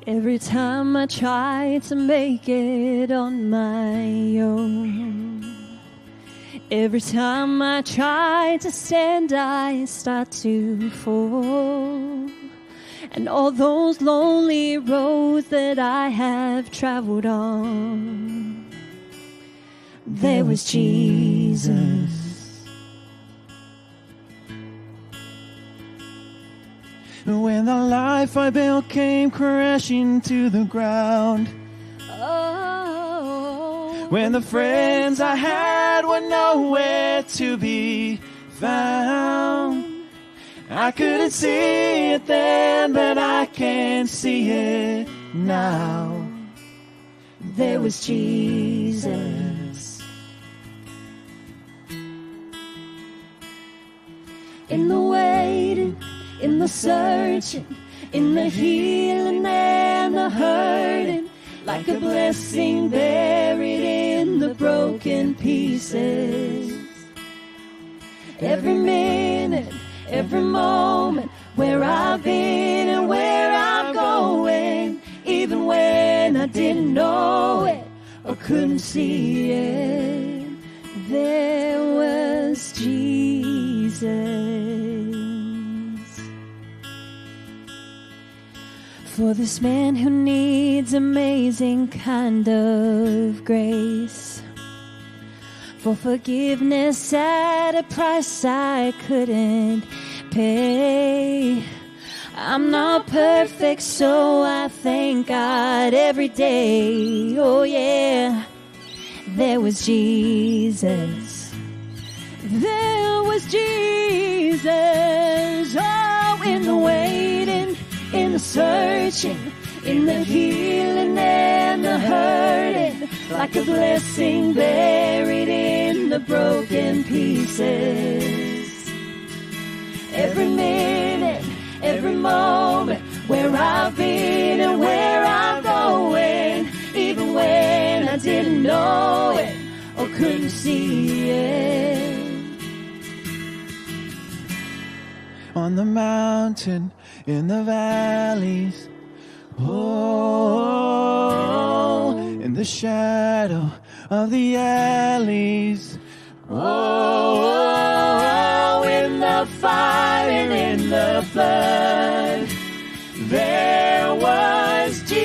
Every time I try to make it on my own, every time I try to stand, I start to fall. And all those lonely roads that I have traveled on, there was Jesus. When the life I built came crashing to the ground, when the friends I had were nowhere to be found, I couldn't see it then, but I can see it now. There was Jesus. In the waiting, in the searching, in the healing and the hurting, like a blessing buried in the broken pieces. Every minute, every moment, where I've been and where I'm going, even when I didn't know it or couldn't see it, there was Jesus. For this man who needs amazing kind of grace, for forgiveness at a price I couldn't pay. I'm not perfect, so I thank God every day. Oh yeah, there was Jesus. There was Jesus. Oh, in the waiting, in the searching, in the healing and the hurting, like a blessing buried in the broken pieces. Every minute, every moment, where I've been and where I'm going, even when I didn't know it or couldn't see it. On the mountain, in the valleys, oh, in the shadow of the alleys, oh, in the fire and in the flood, there was Jesus.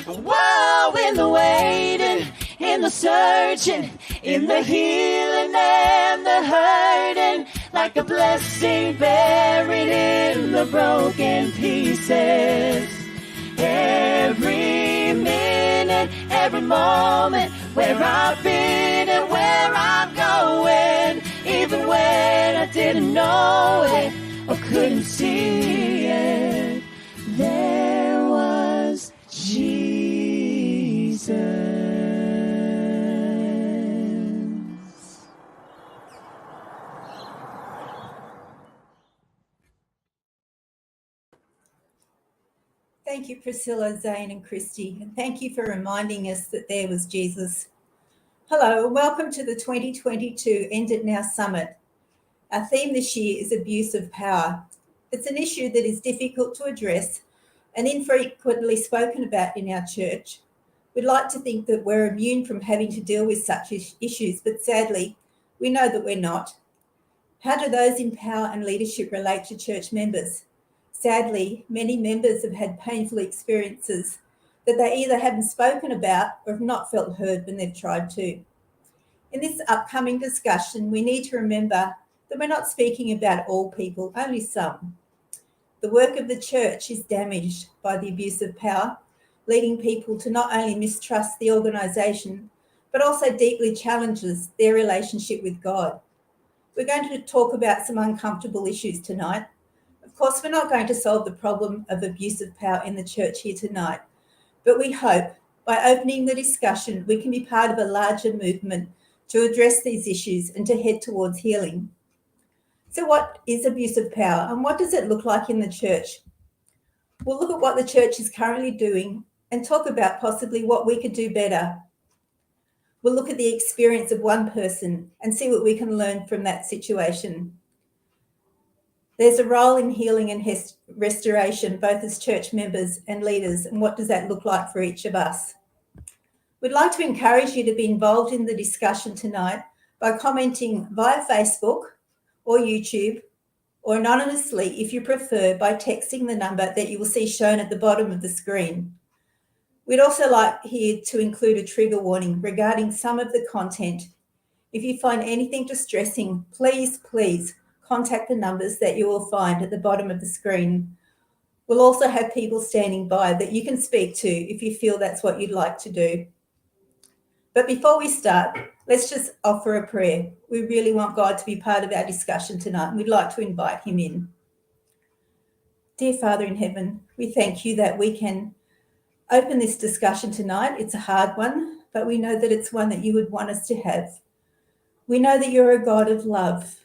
Whoa, in the waiting, in the searching, in the healing and the hurting, like a blessing buried in the broken pieces. Every minute, every moment, where I've been and where I'm going, even when I didn't know it or couldn't see it, there was Jesus. Thank you, Priscilla, Zane and Christy, and thank you for reminding us that there was Jesus. Hello, and welcome to the 2022 EnditNow Summit. Our theme this year is abuse of power. It's an issue that is difficult to address and infrequently spoken about in our church. We'd like to think that we're immune from having to deal with such issues, but sadly, we know that we're not. How do those in power and leadership relate to church members? Sadly, many members have had painful experiences that they either haven't spoken about or have not felt heard when they've tried to. In this upcoming discussion, we need to remember that we're not speaking about all people, only some. The work of the church is damaged by the abuse of power, leading people to not only mistrust the organisation, but also deeply challenges their relationship with God. We're going to talk about some uncomfortable issues tonight. Of course, we're not going to solve the problem of abuse of power in the church here tonight, but we hope by opening the discussion, we can be part of a larger movement to address these issues and to head towards healing. So what is abuse of power and what does it look like in the church? We'll look at what the church is currently doing and talk about possibly what we could do better. We'll look at the experience of one person and see what we can learn from that situation. There's a role in healing and restoration, both as church members and leaders, and what does that look like for each of us? We'd like to encourage you to be involved in the discussion tonight by commenting via Facebook or YouTube, or anonymously, if you prefer, by texting the number that you will see shown at the bottom of the screen. We'd also like here to include a trigger warning regarding some of the content. If you find anything distressing, please contact the numbers that you will find at the bottom of the screen. We'll also have people standing by that you can speak to if you feel that's what you'd like to do. But before we start, let's just offer a prayer. We really want God to be part of our discussion tonight, and we'd like to invite him in. Dear Father in heaven, we thank you that we can open this discussion tonight. It's a hard one, but we know that it's one that you would want us to have. We know that you're a God of love,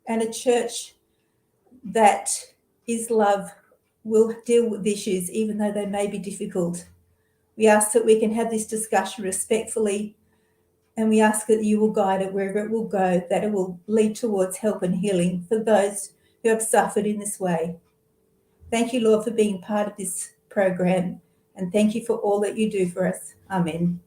and a church that is love will deal with issues even though they may be difficult. We ask that we can have this discussion respectfully, and we ask that you will guide it wherever it will go, that it will lead towards help and healing for those who have suffered in this way. Thank you, Lord, for being part of this program, and thank you for all that you do for us. Amen.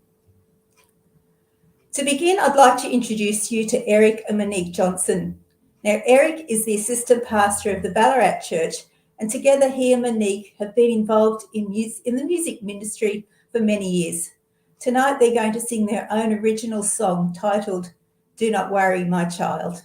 To begin, I'd like to introduce you to Eric and Monique Johnson. Now, Eric is the assistant pastor of the Ballarat Church, and together he and Monique have been involved in the music ministry for many years. Tonight, they're going to sing their own original song titled, "Do Not Worry, My Child."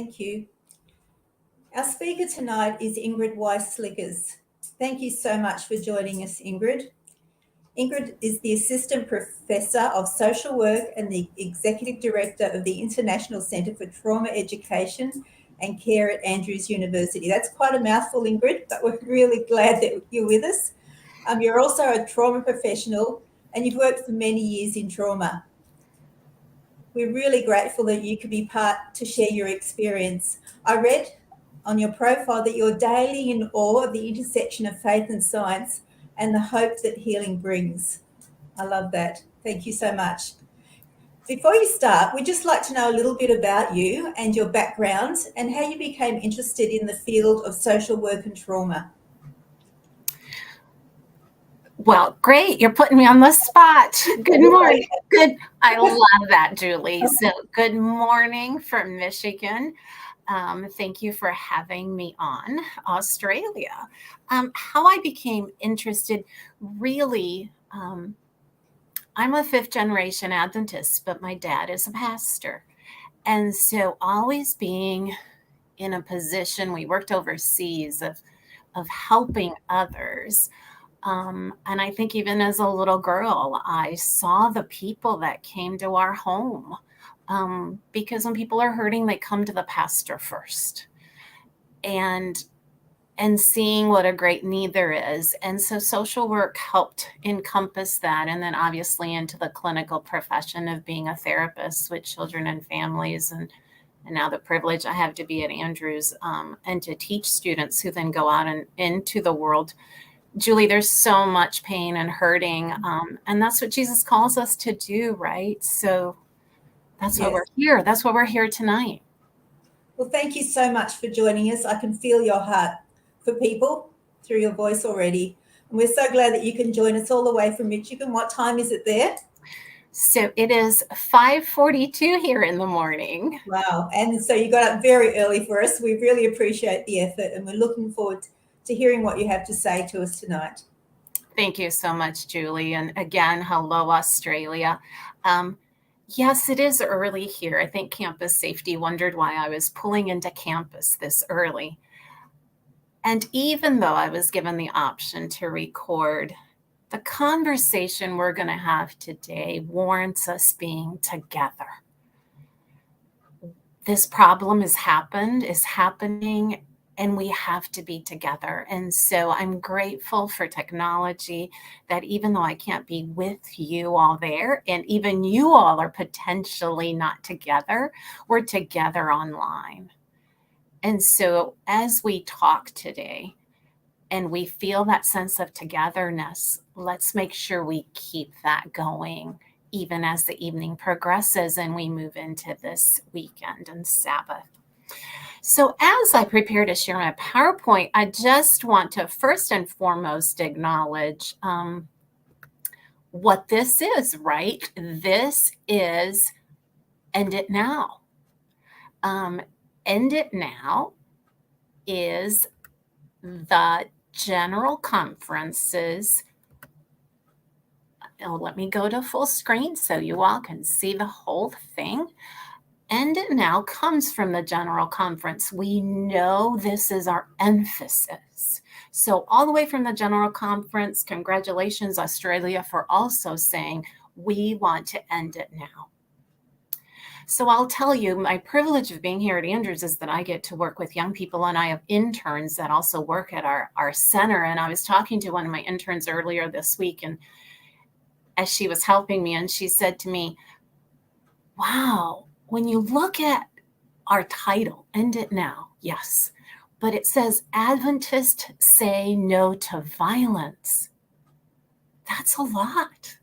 Thank you. Our speaker tonight is Ingrid Slikkers. Thank you so much for joining us, Ingrid. Ingrid is the Assistant Professor of Social Work and the Executive Director of the International Centre for Trauma Education and Care at Andrews University. That's quite a mouthful, Ingrid, but we're really glad that you're with us. You're also a trauma professional and you've worked for many years in trauma. We're really grateful that you could be part to share your experience. I read on your profile that you're daily in awe of the intersection of faith and science and the hope that healing brings. I love that. Thank you so much. Before you start, we'd just like to know a little bit about you and your background and how you became interested in the field of social work and trauma. Well, great. You're putting me on the spot. Good morning. Good. I love that, Julie. So good morning from Michigan. Thank you for having me on Australia. How I became interested, really, I'm a 5th generation Adventist, but my dad is a pastor. And so always being in a position, we worked overseas, of helping others. And I think even as a little girl, I saw the people that came to our home. Because when people are hurting, they come to the pastor first. And seeing what a great need there is. And so social work helped encompass that. And then obviously into the clinical profession of being a therapist with children and families. And now the privilege I have to be at Andrews and to teach students who then go out and into the world. Julie, there's so much pain and hurting. And that's what Jesus calls us to do, right? So that's why we're here. That's why we're here tonight. Well, thank you so much for joining us. I can feel your heart for people through your voice already. And we're so glad that you can join us all the way from Michigan. What time is it there? So it is 5:42 here in the morning. Wow. And so you got up very early for us. We really appreciate the effort and we're looking forward to hearing what you have to say to us tonight. Thank you so much, Julie. And again, hello, Australia. Yes, it is early here. I think campus safety wondered why I was pulling into campus this early. And even though I was given the option to record, the conversation we're going to have today warrants us being together. This problem is happening, and we have to be together. And so I'm grateful for technology that even though I can't be with you all there, and even you all are potentially not together, we're together online. And so as we talk today and we feel that sense of togetherness, let's make sure we keep that going even as the evening progresses and we move into this weekend and Sabbath. So as I prepare to share my PowerPoint, I just want to first and foremost acknowledge what this is, right? This is EnditNow. EnditNow is the General Conference's, let me go to full screen so you all can see the whole thing. EnditNow comes from the General Conference. We know this is our emphasis. So all the way from the General Conference, congratulations, Australia, for also saying we want to end it now. So I'll tell you, my privilege of being here at Andrews is that I get to work with young people, and I have interns that also work at our center. And I was talking to one of my interns earlier this week, and as she was helping me, and she said to me, wow, when you look at our title, End It Now, yes, but it says Adventists say no to violence. That's a lot.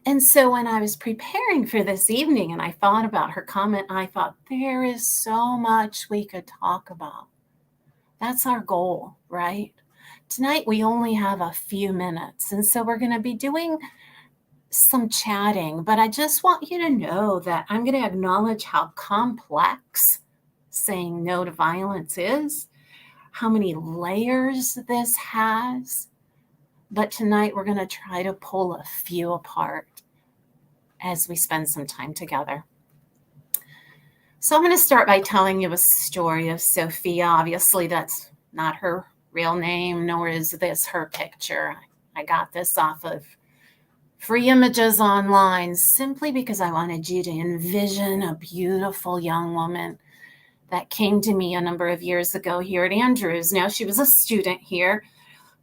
And so when I was preparing for this evening and I thought about her comment, I thought there is so much we could talk about. That's our goal, right? Tonight we only have a few minutes, and so we're going to be doing some chatting, but I just want you to know that I'm going to acknowledge how complex saying no to violence is, how many layers this has. But tonight we're going to try to pull a few apart as we spend some time together. So I'm going to start by telling you a story of Sophia. Obviously, that's not her real name, nor is this her picture. I got this off of free images online simply because I wanted you to envision a beautiful young woman that came to me a number of years ago here at Andrews. Now, she was a student here,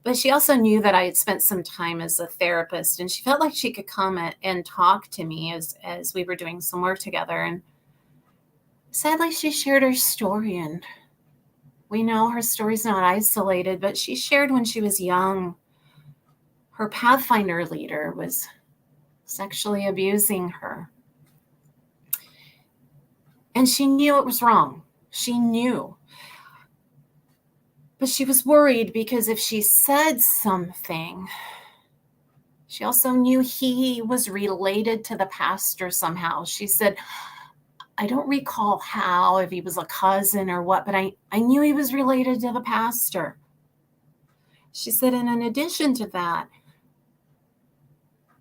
but she also knew that I had spent some time as a therapist, and she felt like she could come and talk to me as we were doing some work together. And sadly, she shared her story, and we know her story's not isolated, but she shared when she was young, her Pathfinder leader was sexually abusing her. And she knew it was wrong. She knew. But she was worried because if she said something, she also knew he was related to the pastor somehow. She said, I don't recall how, if he was a cousin or what, but I knew he was related to the pastor. She said, and in addition to that,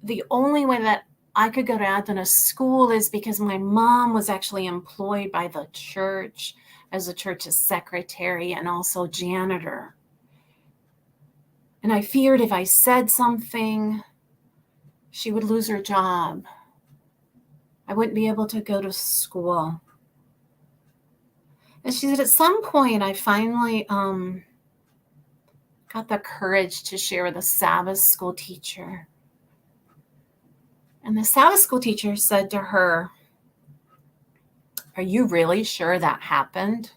the only way that I could go to Adventist school is because my mom was actually employed by the church as a church's secretary and also janitor. And I feared if I said something, she would lose her job. I wouldn't be able to go to school. And she said, at some point, I finally got the courage to share with a Sabbath school teacher. And the Sabbath school teacher said to her, are you really sure that happened?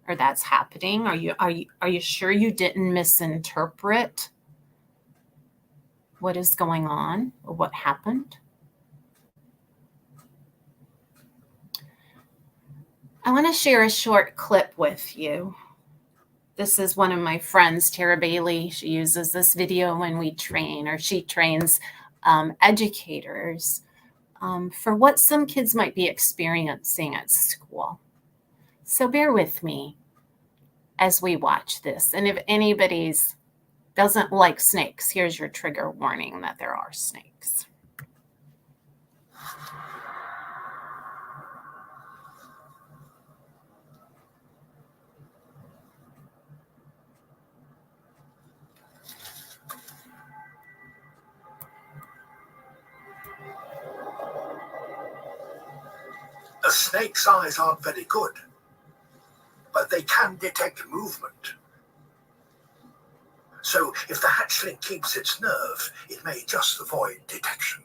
Or that's happening? Are you sure you didn't misinterpret what is going on or what happened? I want to share a short clip with you. This is one of my friends, Tara Bailey. She uses this video when we train, or she trains educators for what some kids might be experiencing at school. So bear with me as we watch this. And if anybody's doesn't like snakes, here's your trigger warning that there are snakes. A snake's eyes aren't very good, but they can detect movement. So if the hatchling keeps its nerve, it may just avoid detection.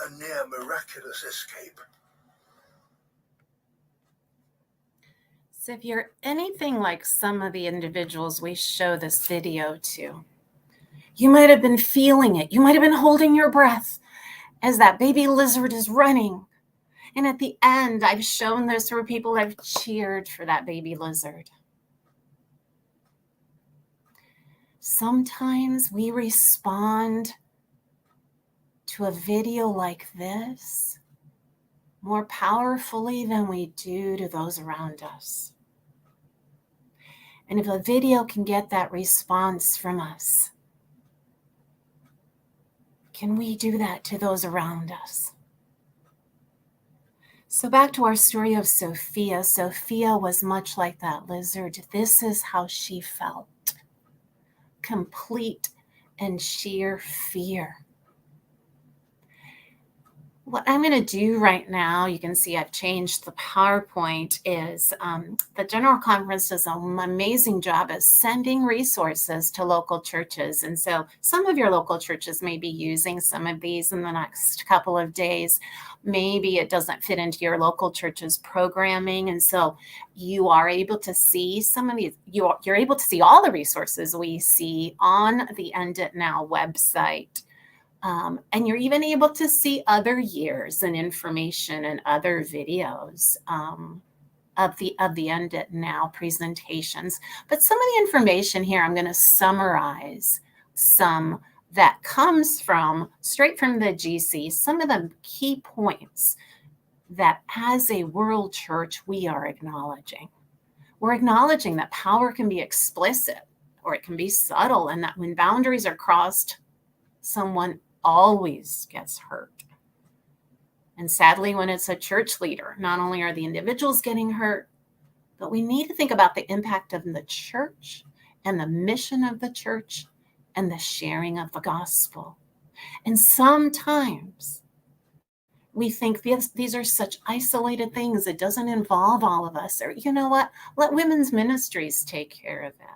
A near miraculous escape. So if you're anything like some of the individuals we show this video to, you might have been feeling it. You might have been holding your breath as that baby lizard is running. And at the end, I've shown this where people have cheered for that baby lizard. Sometimes we respond to a video like this more powerfully than we do to those around us. And if a video can get that response from us, can we do that to those around us? So back to our story of Sophia. Sophia was much like that lizard. This is how she felt. Complete and sheer fear. What I'm going to do right now, you can see I've changed the PowerPoint, is the General Conference does an amazing job of sending resources to local churches. And so some of your local churches may be using some of these in the next couple of days. Maybe it doesn't fit into your local church's programming. And so you are able to see some of these, you're able to see all the resources we see on the EnditNow website. And you're even able to see other years and information and other videos of the EnditNow presentations. But some of the information here, I'm going to summarize some that comes from straight from the GC, some of the key points that as a world church, we are acknowledging. We're acknowledging that power can be explicit or it can be subtle, and that when boundaries are crossed, someone always gets hurt. And sadly, when it's a church leader, not only are the individuals getting hurt, but we need to think about the impact of the church and the mission of the church and the sharing of the gospel. And sometimes we think these are such isolated things. It doesn't involve all of us. Or, you know what? Let women's ministries take care of that.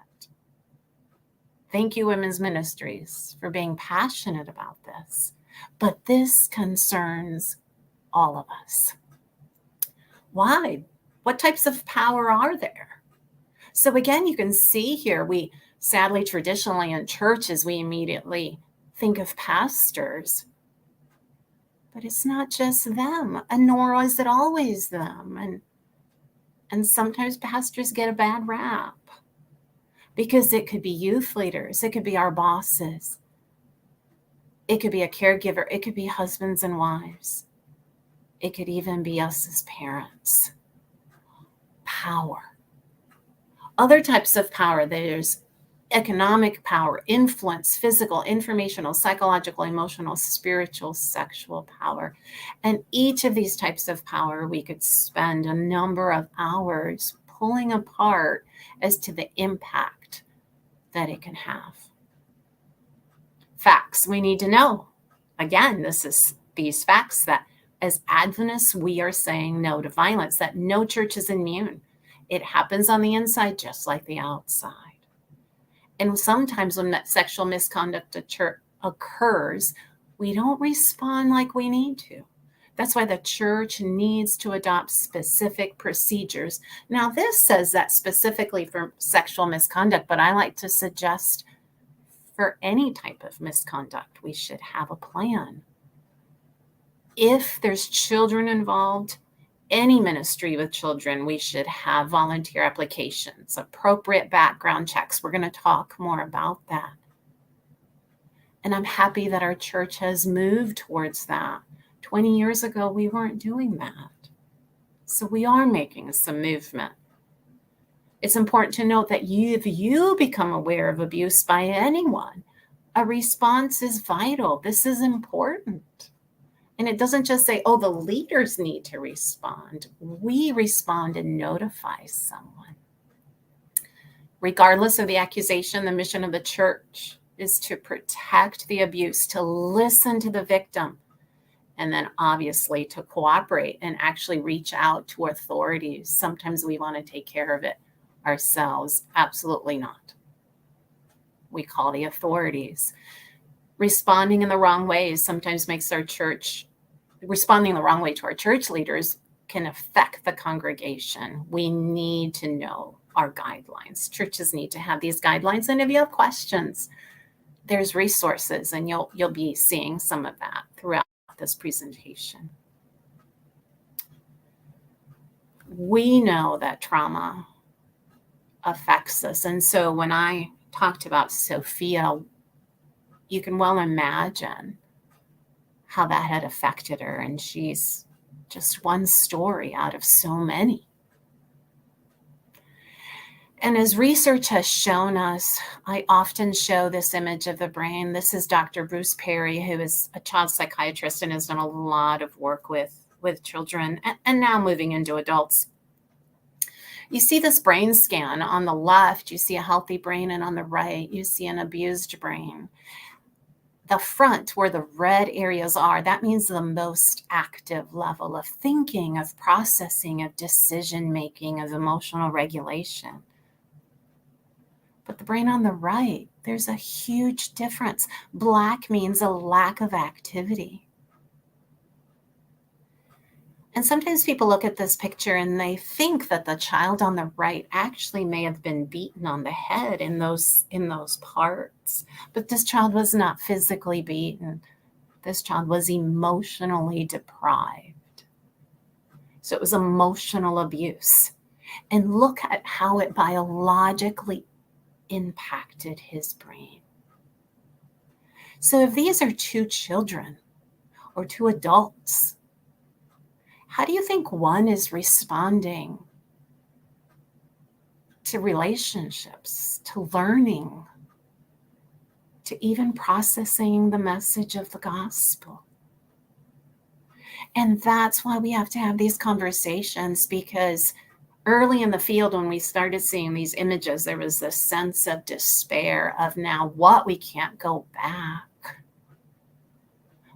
Thank you, women's ministries, for being passionate about this. But this concerns all of us. Why? What types of power are there? So again, you can see here, we sadly, traditionally in churches, we immediately think of pastors. But it's not just them, and nor is it always them. And sometimes pastors get a bad rap. Because it could be youth leaders, it could be our bosses, it could be a caregiver, it could be husbands and wives, it could even be us as parents. Power. Other types of power, there's economic power, influence, physical, informational, psychological, emotional, spiritual, sexual power. And each of these types of power, we could spend a number of hours pulling apart as to the impact that it can have. Facts we need to know. Again, this is these facts that as Adventists, we are saying no to violence, that no church is immune. It happens on the inside just like the outside. And sometimes when that sexual misconduct occurs, we don't respond like we need to. That's why the church needs to adopt specific procedures. Now, this says that specifically for sexual misconduct, but I like to suggest for any type of misconduct, we should have a plan. If there's children involved, any ministry with children, we should have volunteer applications, appropriate background checks. We're going to talk more about that. And I'm happy that our church has moved towards that. 20 years ago, we weren't doing that. So we are making some movement. It's important to note that if you become aware of abuse by anyone, a response is vital. This is important. And it doesn't just say, oh, the leaders need to respond. We respond and notify someone. Regardless of the accusation, the mission of the church is to protect the abuse, to listen to the victim, and then obviously to cooperate and actually reach out to authorities. Sometimes we want to take care of it ourselves. Absolutely not. We call the authorities. Responding in the wrong ways sometimes makes our church, responding the wrong way to our church leaders can affect the congregation. We need to know our guidelines. Churches need to have these guidelines. And if you have questions, there's resources, and you'll be seeing some of that throughout this presentation. We know that trauma affects us. And so when I talked about Sophia, you can well imagine how that had affected her. And she's just one story out of so many. And as research has shown us, I often show this image of the brain. This is Dr. Bruce Perry, who is a child psychiatrist and has done a lot of work with children and now moving into adults. You see this brain scan. On the left, you see a healthy brain, and on the right, you see an abused brain. The front, where the red areas are, that means the most active level of thinking, of processing, of decision-making, of emotional regulation. But the brain on the right, there's a huge difference. Black means a lack of activity. And sometimes people look at this picture and they think that the child on the right actually may have been beaten on the head in those parts. But this child was not physically beaten. This child was emotionally deprived. So it was emotional abuse. And look at how it biologically impacted his brain. So if these are two children or two adults, how do you think one is responding to relationships, to learning, to even processing the message of the gospel? And that's why we have to have these conversations, because early in the field, when we started seeing these images, there was this sense of despair of now what, we can't go back.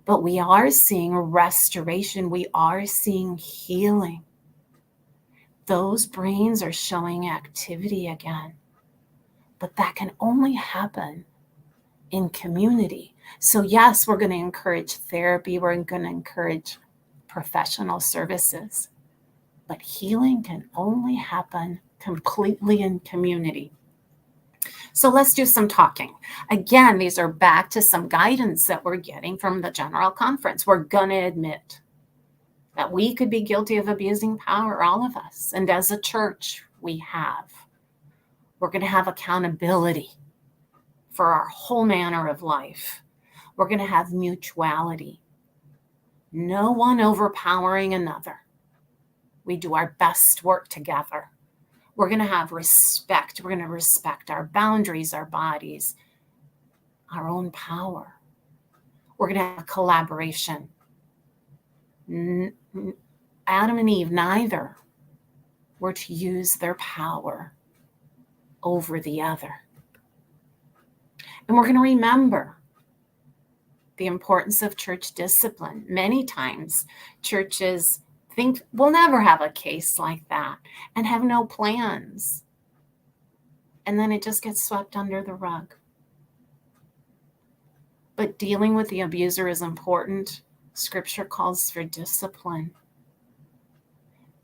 But we are seeing restoration. We are seeing healing. Those brains are showing activity again. But that can only happen in community. So yes, we're going to encourage therapy. We're going to encourage professional services. But healing can only happen completely in community. So let's do some talking. Again, these are back to some guidance that we're getting from the General Conference. We're going to admit that we could be guilty of abusing power, all of us. And as a church, we have. We're going to have accountability for our whole manner of life. We're going to have mutuality. No one overpowering another. We do our best work together. We're going to have respect. We're going to respect our boundaries, our bodies, our own power. We're going to have collaboration. Adam and Eve, neither were to use their power over the other. And we're going to remember the importance of church discipline. Many times, churches think we'll never have a case like that and have no plans. And then it just gets swept under the rug. But dealing with the abuser is important. Scripture calls for discipline.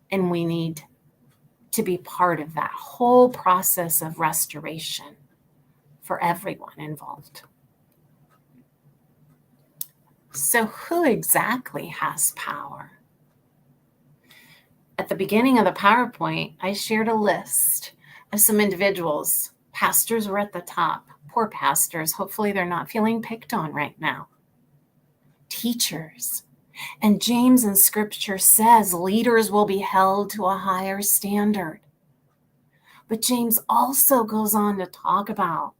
And we need to be part of that whole process of restoration for everyone involved. So who exactly has power? At the beginning of the PowerPoint, I shared a list of some individuals. Pastors were at the top. Poor pastors. Hopefully they're not feeling picked on right now. Teachers. And James in Scripture says leaders will be held to a higher standard. But James also goes on to talk about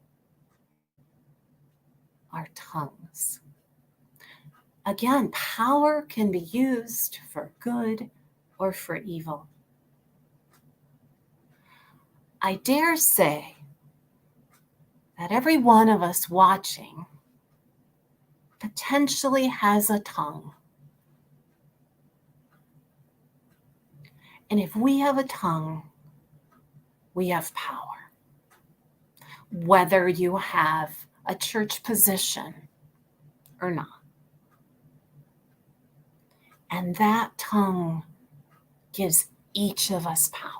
our tongues. Again, power can be used for good or for evil. I dare say that every one of us watching potentially has a tongue. And if we have a tongue, we have power. Whether you have a church position or not. And that tongue gives each of us power.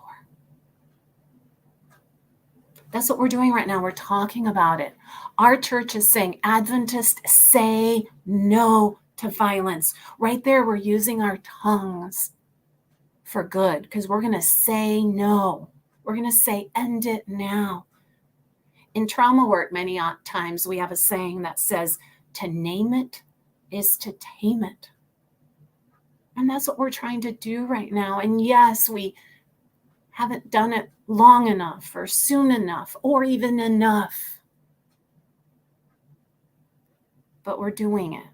That's what we're doing right now. We're talking about it. Our church is saying, Adventists, say no to violence. Right there, we're using our tongues for good because we're going to say no. We're going to say, end it now. In trauma work, many times we have a saying that says, to name it is to tame it. And that's what we're trying to do right now. And yes, we haven't done it long enough or soon enough or even enough. But we're doing it.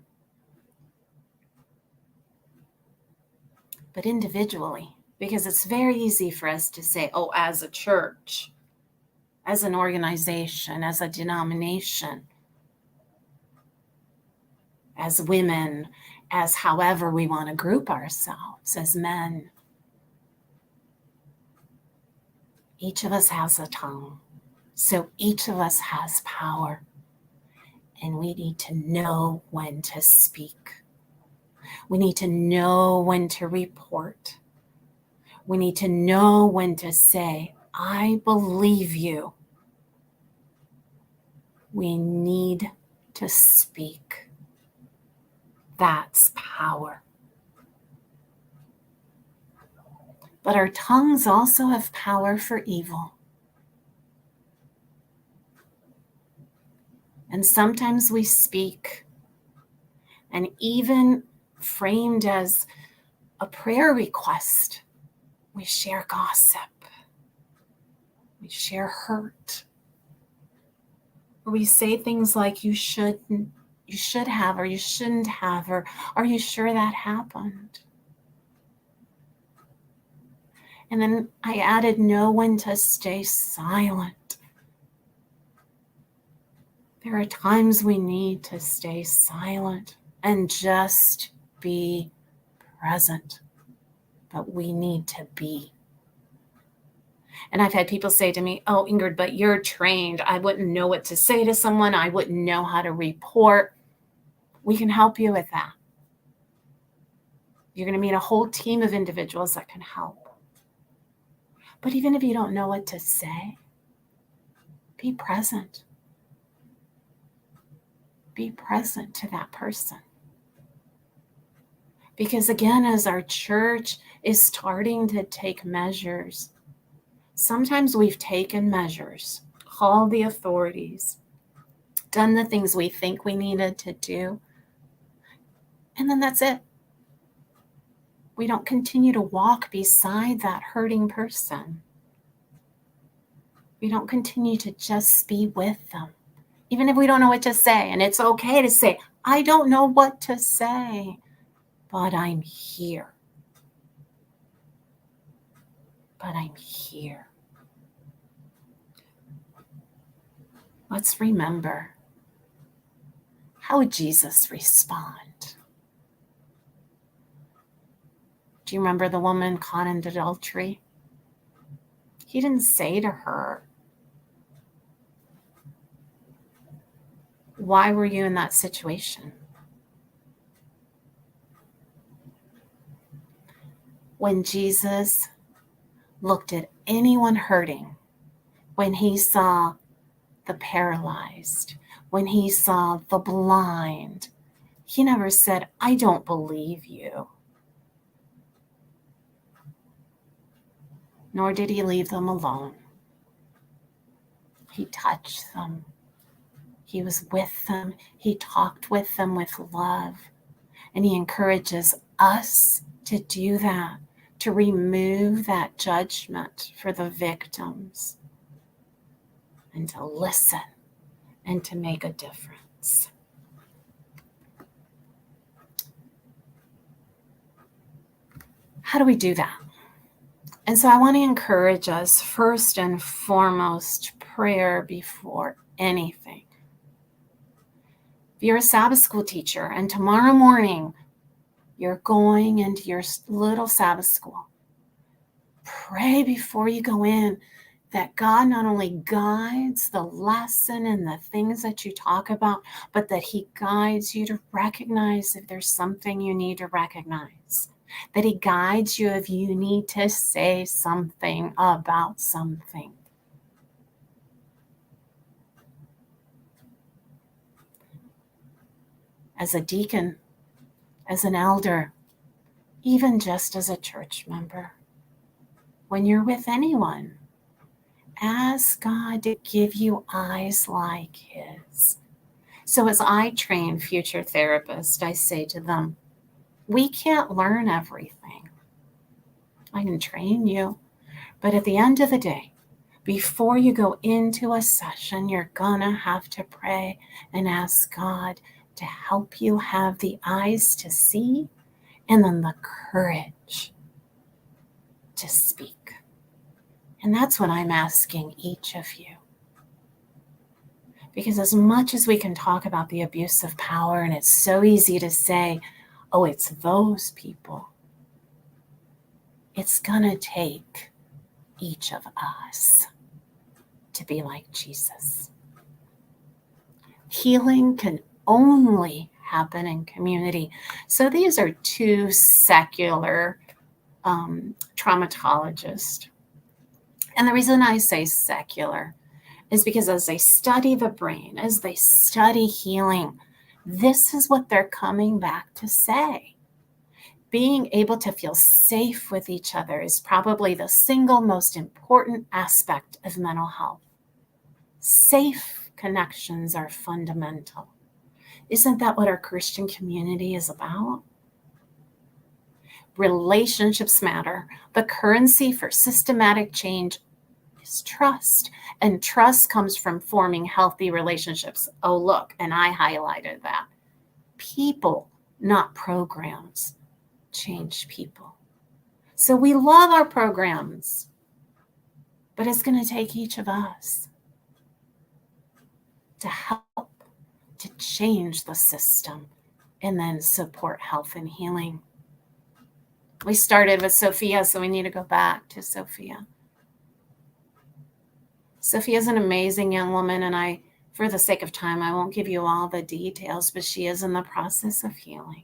But individually, because it's very easy for us to say, oh, as a church, as an organization, as a denomination, as women, as however we want to group ourselves, as men. Each of us has a tongue, so each of us has power, and we need to know when to speak. We need to know when to report. We need to know when to say, I believe you. We need to speak. That's power. But our tongues also have power for evil. And sometimes we speak, and even framed as a prayer request, we share gossip. We share hurt. Or we say things like, you should have, or you shouldn't have, or are you sure that happened? And then I added, know when to stay silent. There are times we need to stay silent and just be present. But we need to be. And I've had people say to me, oh, Ingrid, but you're trained. I wouldn't know what to say to someone. I wouldn't know how to report. We can help you with that. You're going to meet a whole team of individuals that can help. But even if you don't know what to say, be present. Be present to that person. Because again, as our church is starting to take measures, sometimes we've taken measures, called the authorities, done the things we think we needed to do, and then that's it. We don't continue to walk beside that hurting person. We don't continue to just be with them, even if we don't know what to say. And it's okay to say, I don't know what to say, but I'm here. But I'm here. Let's remember, how would Jesus respond? Do you remember the woman caught in adultery? He didn't say to her, why were you in that situation? When Jesus looked at anyone hurting, when he saw the paralyzed, when he saw the blind, he never said, I don't believe you. Nor did he leave them alone. He touched them. He was with them. He talked with them with love. And he encourages us to do that, to remove that judgment for the victims, and to listen and to make a difference. How do we do that? And so I want to encourage us, first and foremost, prayer before anything. If you're a Sabbath school teacher and tomorrow morning you're going into your little Sabbath school, pray before you go in that God not only guides the lesson and the things that you talk about, but that he guides you to recognize if there's something you need to recognize. That he guides you if you need to say something about something. As a deacon, as an elder, even just as a church member, when you're with anyone, ask God to give you eyes like his. So as I train future therapists, I say to them, We can't learn everything. I can train you, but at the end of the day, before you go into a session, you're gonna have to pray and ask God to help you have the eyes to see and then the courage to speak. And that's what I'm asking each of you. Because as much as we can talk about the abuse of power, and it's so easy to say, oh, it's those people, it's gonna take each of us to be like Jesus. Healing can only happen in community. So these are two secular traumatologists. And the reason I say secular is because as they study the brain, as they study healing, this is what they're coming back to say. Being able to feel safe with each other is probably the single most important aspect of mental health. Safe connections are fundamental. Isn't that what our Christian community is about? Relationships matter. The currency for systematic change is trust. And trust comes from forming healthy relationships. Oh, look, and I highlighted that. People, not programs, change people. So we love our programs, but it's going to take each of us to help to change the system and then support health and healing. We started with Sophia, so we need to go back to Sophia. Sophia is an amazing young woman, and for the sake of time, I won't give you all the details, but she is in the process of healing.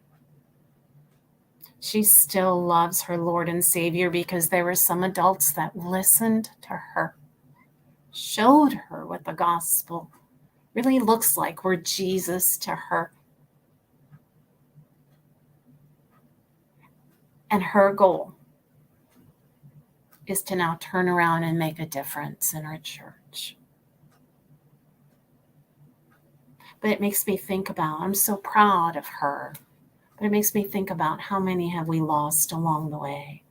She still loves her Lord and Savior because there were some adults that listened to her, showed her what the gospel really looks like, were Jesus to her. And her goal is to now turn around and make a difference in our church. But it makes me think about, I'm so proud of her, but it makes me think about how many have we lost along the way?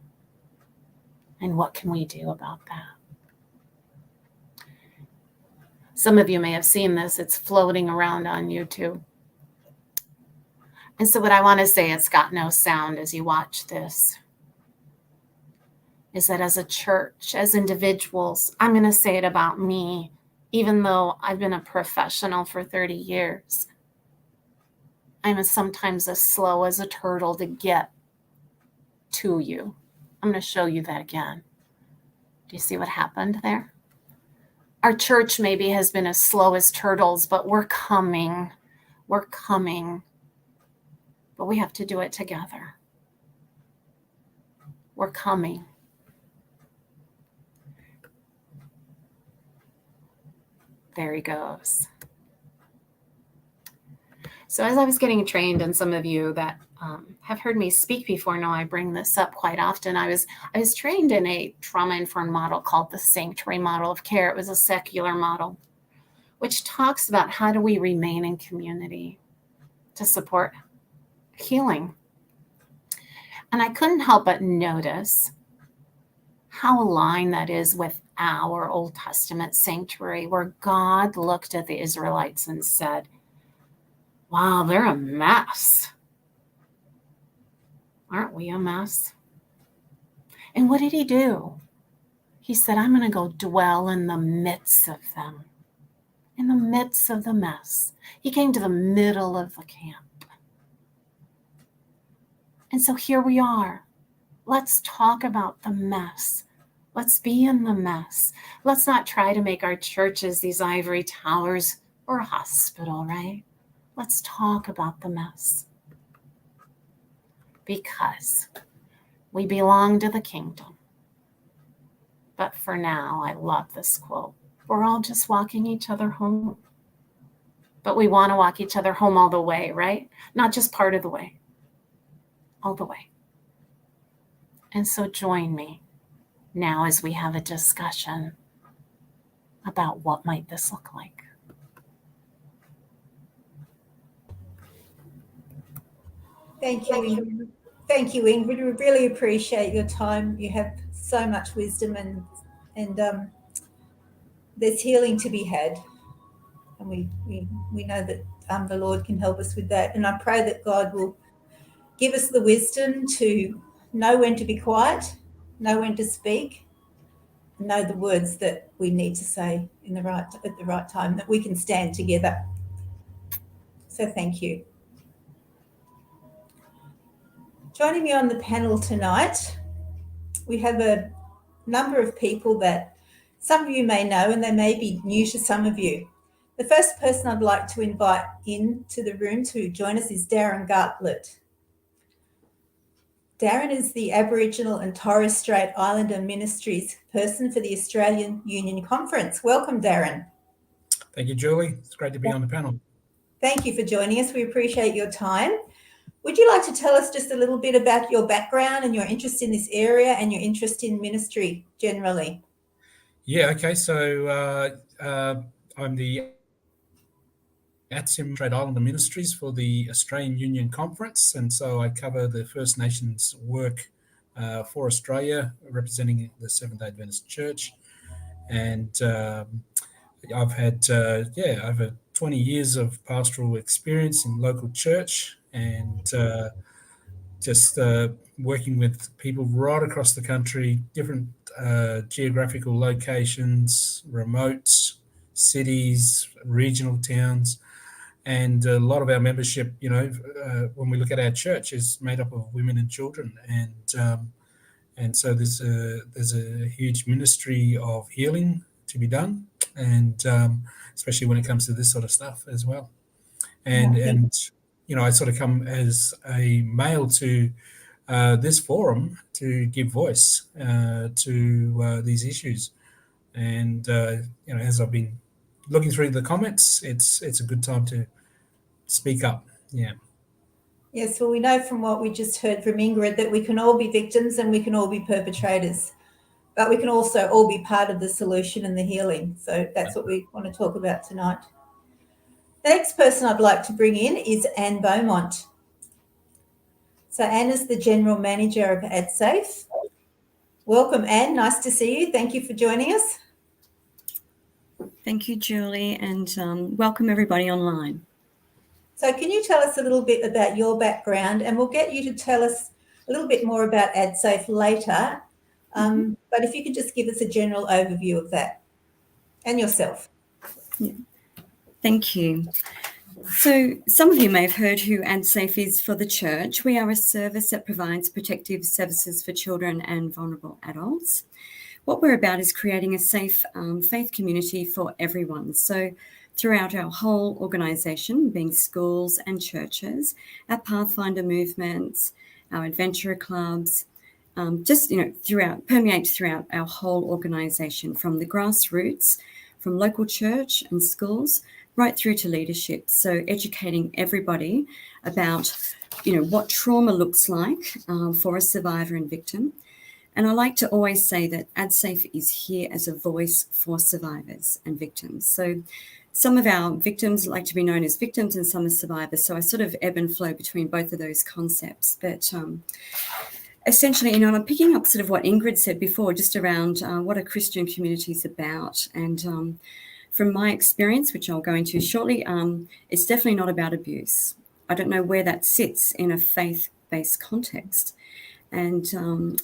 And what can we do about that? Some of you may have seen this. It's floating around on YouTube. And so what I want to say, it's got no sound as you watch this, is that as a church, as individuals, I'm going to say it about me, even though I've been a professional for 30 years. I'm sometimes as slow as a turtle to get to you. I'm going to show you that again. Do you see what happened there? Our church maybe has been as slow as turtles, but we're coming. We're coming. But we have to do it together. We're coming. There he goes. So as I was getting trained, and some of you that have heard me speak before know I bring this up quite often. I was trained in a trauma-informed model called the sanctuary model of care. It was a secular model, which talks about how do we remain in community to support healing. And I couldn't help but notice how aligned that is with our Old Testament sanctuary, where God looked at the Israelites and said, wow, they're a mess. Aren't we a mess? And what did he do? He said, I'm going to go dwell in the midst of them, in the midst of the mess. He came to the middle of the camp. And so here we are. Let's talk about the mess. Let's be in the mess. Let's not try to make our churches these ivory towers or a hospital, right? Let's talk about the mess. Because we belong to the kingdom. But for now, I love this quote. We're all just walking each other home. But we want to walk each other home all the way, right? Not just part of the way. All the way. And so join me now as we have a discussion about what might this look like. Thank you, Ingrid. Thank you, Ingrid. We really appreciate your time. You have so much wisdom, and there's healing to be had, and we know that the Lord can help us with that. And I pray that God will give us the wisdom to know when to be quiet, know when to speak, know the words that we need to say at the right time, that we can stand together. So thank you. Joining me on the panel tonight, we have a number of people that some of you may know, and they may be new to some of you. The first person I'd like to invite into the room to join us is Darren Gartlett. Darren is the Aboriginal and Torres Strait Islander Ministries person for the Australian Union Conference. Welcome, Darren. Thank you, Julie. It's great to be on the panel. Thank you for joining us. We appreciate your time. Would you like to tell us just a little bit about your background and your interest in this area and your interest in ministry generally? Yeah, okay. So I'm the Strait Islander Ministries for the Australian Union Conference, and so I cover the First Nations work for Australia, representing the Seventh-day Adventist Church. And I've had over 20 years of pastoral experience in local church, and just working with people right across the country, different geographical locations, remote cities, regional towns. And a lot of our membership, when we look at our church, is made up of women and children. And so there's a huge ministry of healing to be done, and especially when it comes to this sort of stuff as well. And I sort of come as a male to this forum to give voice to these issues. And as I've been looking through the comments, it's a good time to speak up. Yeah. Yes, well, we know from what we just heard from Ingrid that we can all be victims and we can all be perpetrators, but we can also all be part of the solution and the healing. So that's what we want to talk about tonight. The next person I'd like to bring in is Anne Beaumont. So Anne is the General Manager of AdSafe. Welcome, Anne. Nice to see you. Thank you for joining us. Thank you, Julie, and welcome everybody online. So can you tell us a little bit about your background, and we'll get you to tell us a little bit more about AdSafe later. But if you could just give us a general overview of that and yourself. Yeah. Thank you. So some of you may have heard who AdSafe is for the church. We are a service that provides protective services for children and vulnerable adults. What we're about is creating a safe faith community for everyone. So throughout our whole organisation, being schools and churches, our Pathfinder movements, our adventurer clubs, permeate throughout our whole organisation, from the grassroots, from local church and schools, right through to leadership. So educating everybody about, what trauma looks like for a survivor and victim. And I like to always say that AdSafe is here as a voice for survivors and victims. So some of our victims like to be known as victims and some as survivors. So I sort of ebb and flow between both of those concepts. But essentially, I'm picking up sort of what Ingrid said before, just around what a Christian community is about. And from my experience, which I'll go into shortly, it's definitely not about abuse. I don't know where that sits in a faith-based context. And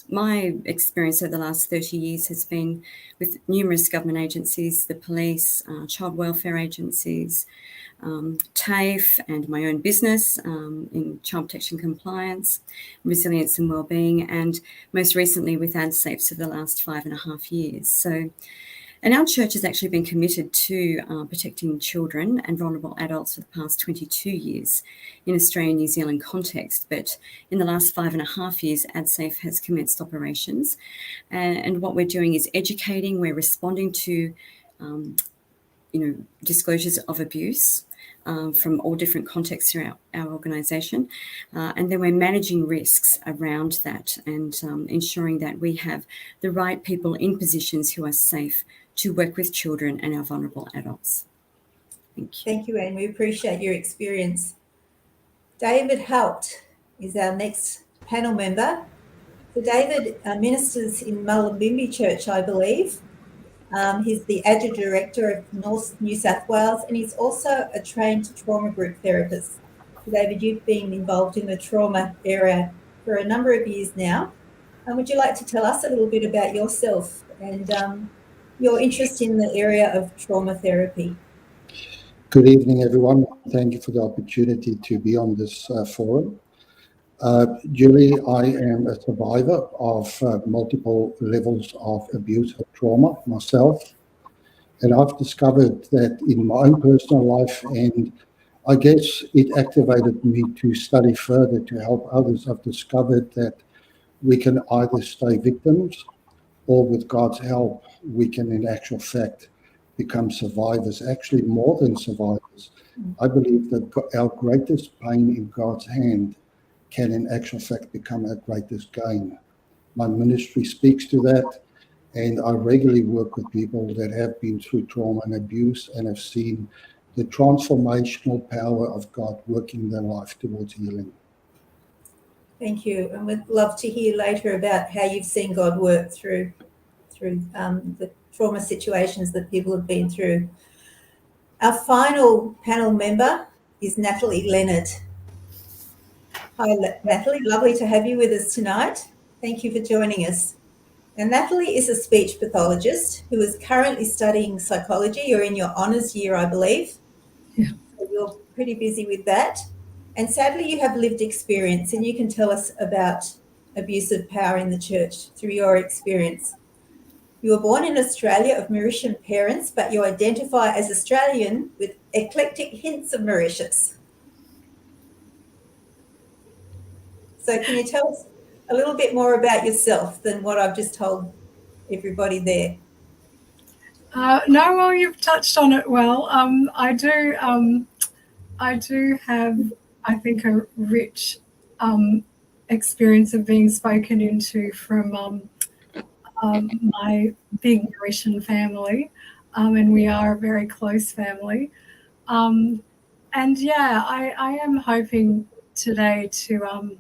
my experience over the last 30 years has been with numerous government agencies, the police, child welfare agencies, TAFE, and my own business in child protection compliance, resilience and wellbeing, and most recently with AdSafe for the last 5.5 years. And our church has actually been committed to protecting children and vulnerable adults for the past 22 years in Australia and New Zealand context. But in the last 5.5 years, AdSafe has commenced operations. And what we're doing is educating. We're responding to, disclosures of abuse from all different contexts throughout our organisation. And then we're managing risks around that and ensuring that we have the right people in positions who are safe to work with children and our vulnerable adults. Thank you. Thank you, Anne. We appreciate your experience. David Haupt is our next panel member. So David ministers in Mullumbimby Church, I believe. He's the Adjunct Director of North New South Wales, and he's also a trained trauma group therapist. So David, you've been involved in the trauma area for a number of years now. Would you like to tell us a little bit about yourself and your interest in the area of trauma therapy? Good evening, everyone. Thank you for the opportunity to be on this forum. Julie, I am a survivor of multiple levels of abuse and trauma myself. And I've discovered that in my own personal life, and I guess it activated me to study further to help others. I've discovered that we can either stay victims or with God's help, we can in actual fact become survivors, actually more than survivors. I believe that our greatest pain in God's hand can in actual fact become our greatest gain. My ministry speaks to that, and I regularly work with people that have been through trauma and abuse and have seen the transformational power of God working their life towards healing. Thank you. And we'd love to hear later about how you've seen God work through the trauma situations that people have been through. Our final panel member is Natalie Leonard. Hi, Natalie. Lovely to have you with us tonight. Thank you for joining us. Now, Natalie is a speech pathologist who is currently studying psychology. You're in your honours year, I believe. Yeah. So you're pretty busy with that. And sadly, you have lived experience, and you can tell us about abuse of power in the church through your experience. You were born in Australia of Mauritian parents, but you identify as Australian with eclectic hints of Mauritius. So can you tell us a little bit more about yourself than what I've just told everybody there? No, well, you've touched on it well. I do have, I think, a rich experience of being spoken into from my big Mauritian family, and we are a very close family. And yeah, I am hoping today to,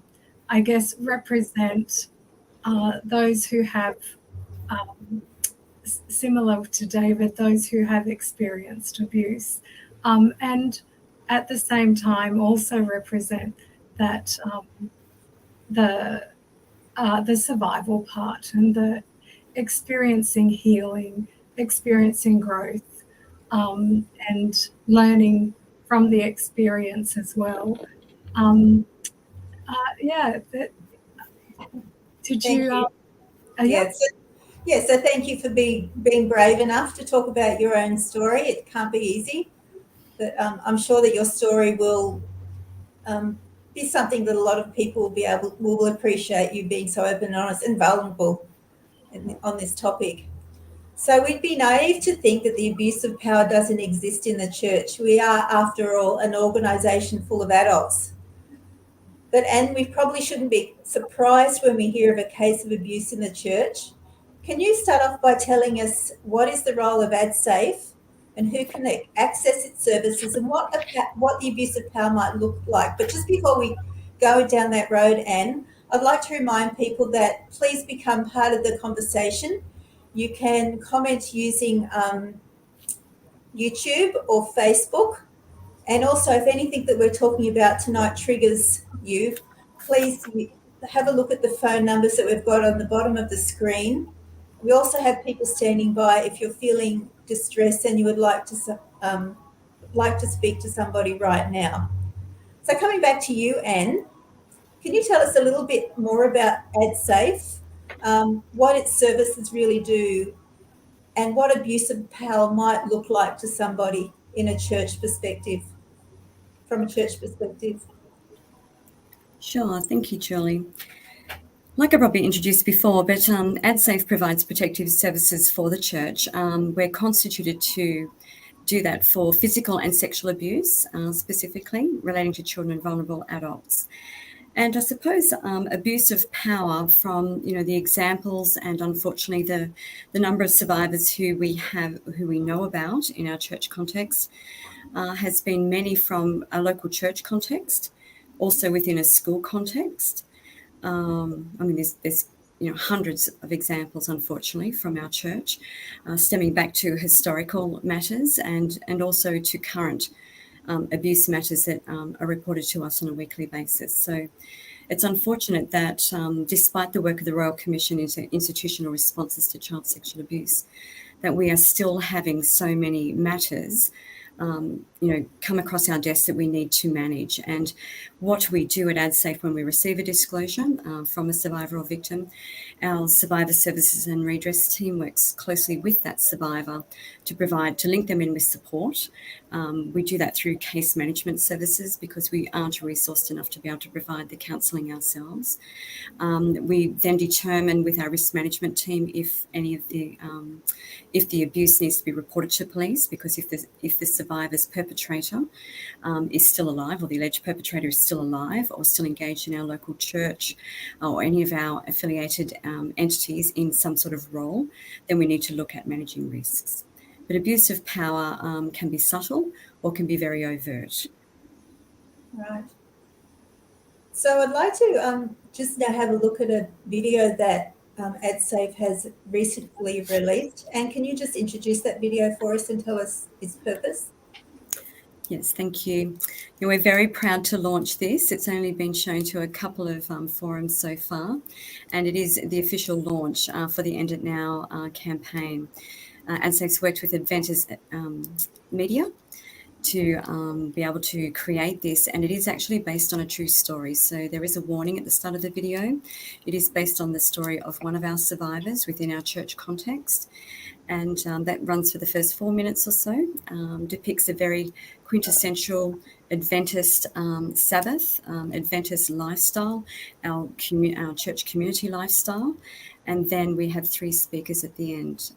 I guess, represent those who have, similar to David, those who have experienced abuse, and at the same time also represent that the survival part and the experiencing healing, experiencing growth, and learning from the experience as well. Did you? Yes, so thank you for being brave enough to talk about your own story. It can't be easy, but I'm sure that your story will be something that a lot of people will appreciate, you being so open and honest and vulnerable on this topic. So we'd be naive to think that the abuse of power doesn't exist in the church. We are, after all, an organisation full of adults. And we probably shouldn't be surprised when we hear of a case of abuse in the church. Can you start off by telling us what is the role of AdSafe and who can access its services and what the abuse of power might look like? But just before we go down that road, Anne, I'd like to remind people that please become part of the conversation. You can comment using YouTube or Facebook. And also, if anything that we're talking about tonight triggers you, please have a look at the phone numbers that we've got on the bottom of the screen. We also have people standing by if you're feeling distressed and you would like to speak to somebody right now. So coming back to you, Anne, can you tell us a little bit more about AdSafe, what its services really do, and what abuse of power might look like to somebody in a church perspective, from a church perspective? Sure, thank you, Julie. Like I probably introduced before, but AdSafe provides protective services for the church. We're constituted to do that for physical and sexual abuse, specifically relating to children and vulnerable adults. And I suppose abuse of power from, the examples and unfortunately the number of survivors who we know about in our church context has been many from a local church context, also within a school context. I mean, there's hundreds of examples, unfortunately, from our church, stemming back to historical matters and also to current abuse matters that are reported to us on a weekly basis. So it's unfortunate that despite the work of the Royal Commission into Institutional Responses to Child Sexual Abuse, that we are still having so many matters come across our desks that we need to manage. And what we do at AdSafe when we receive a disclosure from a survivor or victim, our survivor services and redress team works closely with that survivor to link them in with support. We do that through case management services because we aren't resourced enough to be able to provide the counselling ourselves. We then determine with our risk management team if the abuse needs to be reported to police, because if the survivor's perpetrator is still alive, or the alleged perpetrator is still alive or still engaged in our local church or any of our affiliated entities in some sort of role, then we need to look at managing risks. But abuse of power can be subtle or can be very overt. Right. So I'd like to just now have a look at a video that AdSafe has recently released. And can you just introduce that video for us and tell us its purpose? Yes, thank you. We're very proud to launch this. It's only been shown to a couple of forums so far, and it is the official launch for the EnditNow campaign. AdSafe's worked with Adventist Media to be able to create this, and it is actually based on a true story. So there is a warning at the start of the video. It is based on the story of one of our survivors within our church context, and that runs for the first 4 minutes or so, depicts a very quintessential Adventist Sabbath, Adventist lifestyle, our church community lifestyle, and then we have 3 speakers at the end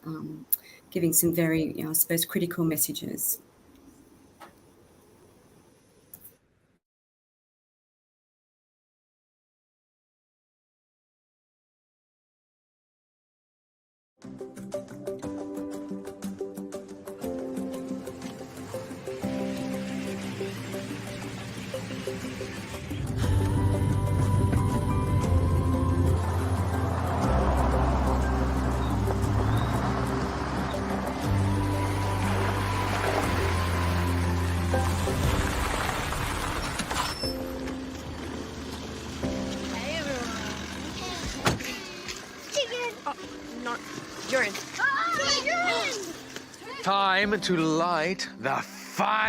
giving some very, I suppose, critical messages. Time to light the fire!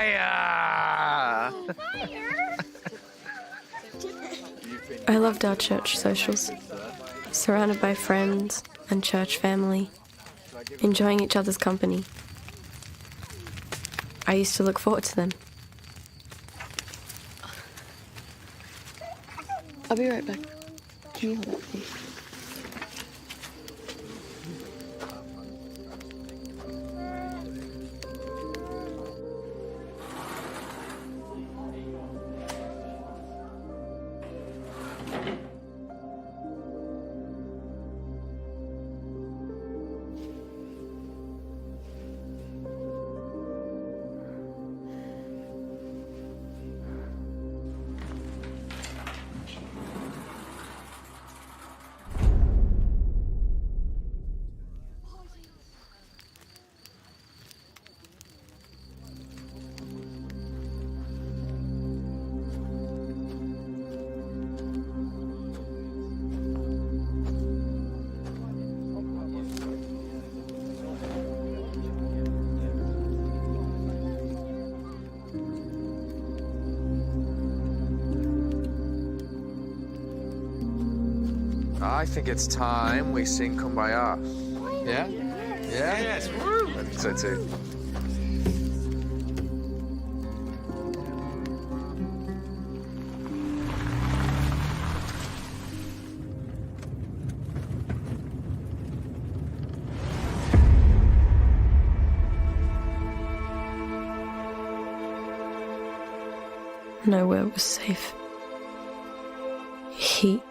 I loved our church socials, surrounded by friends and church family, enjoying each other's company. I used to look forward to them. I'll be right back. Can you hold that, please? I think it's time we sing Kumbaya. Yeah? Yeah? Yes. I think so too. Nowhere was safe. He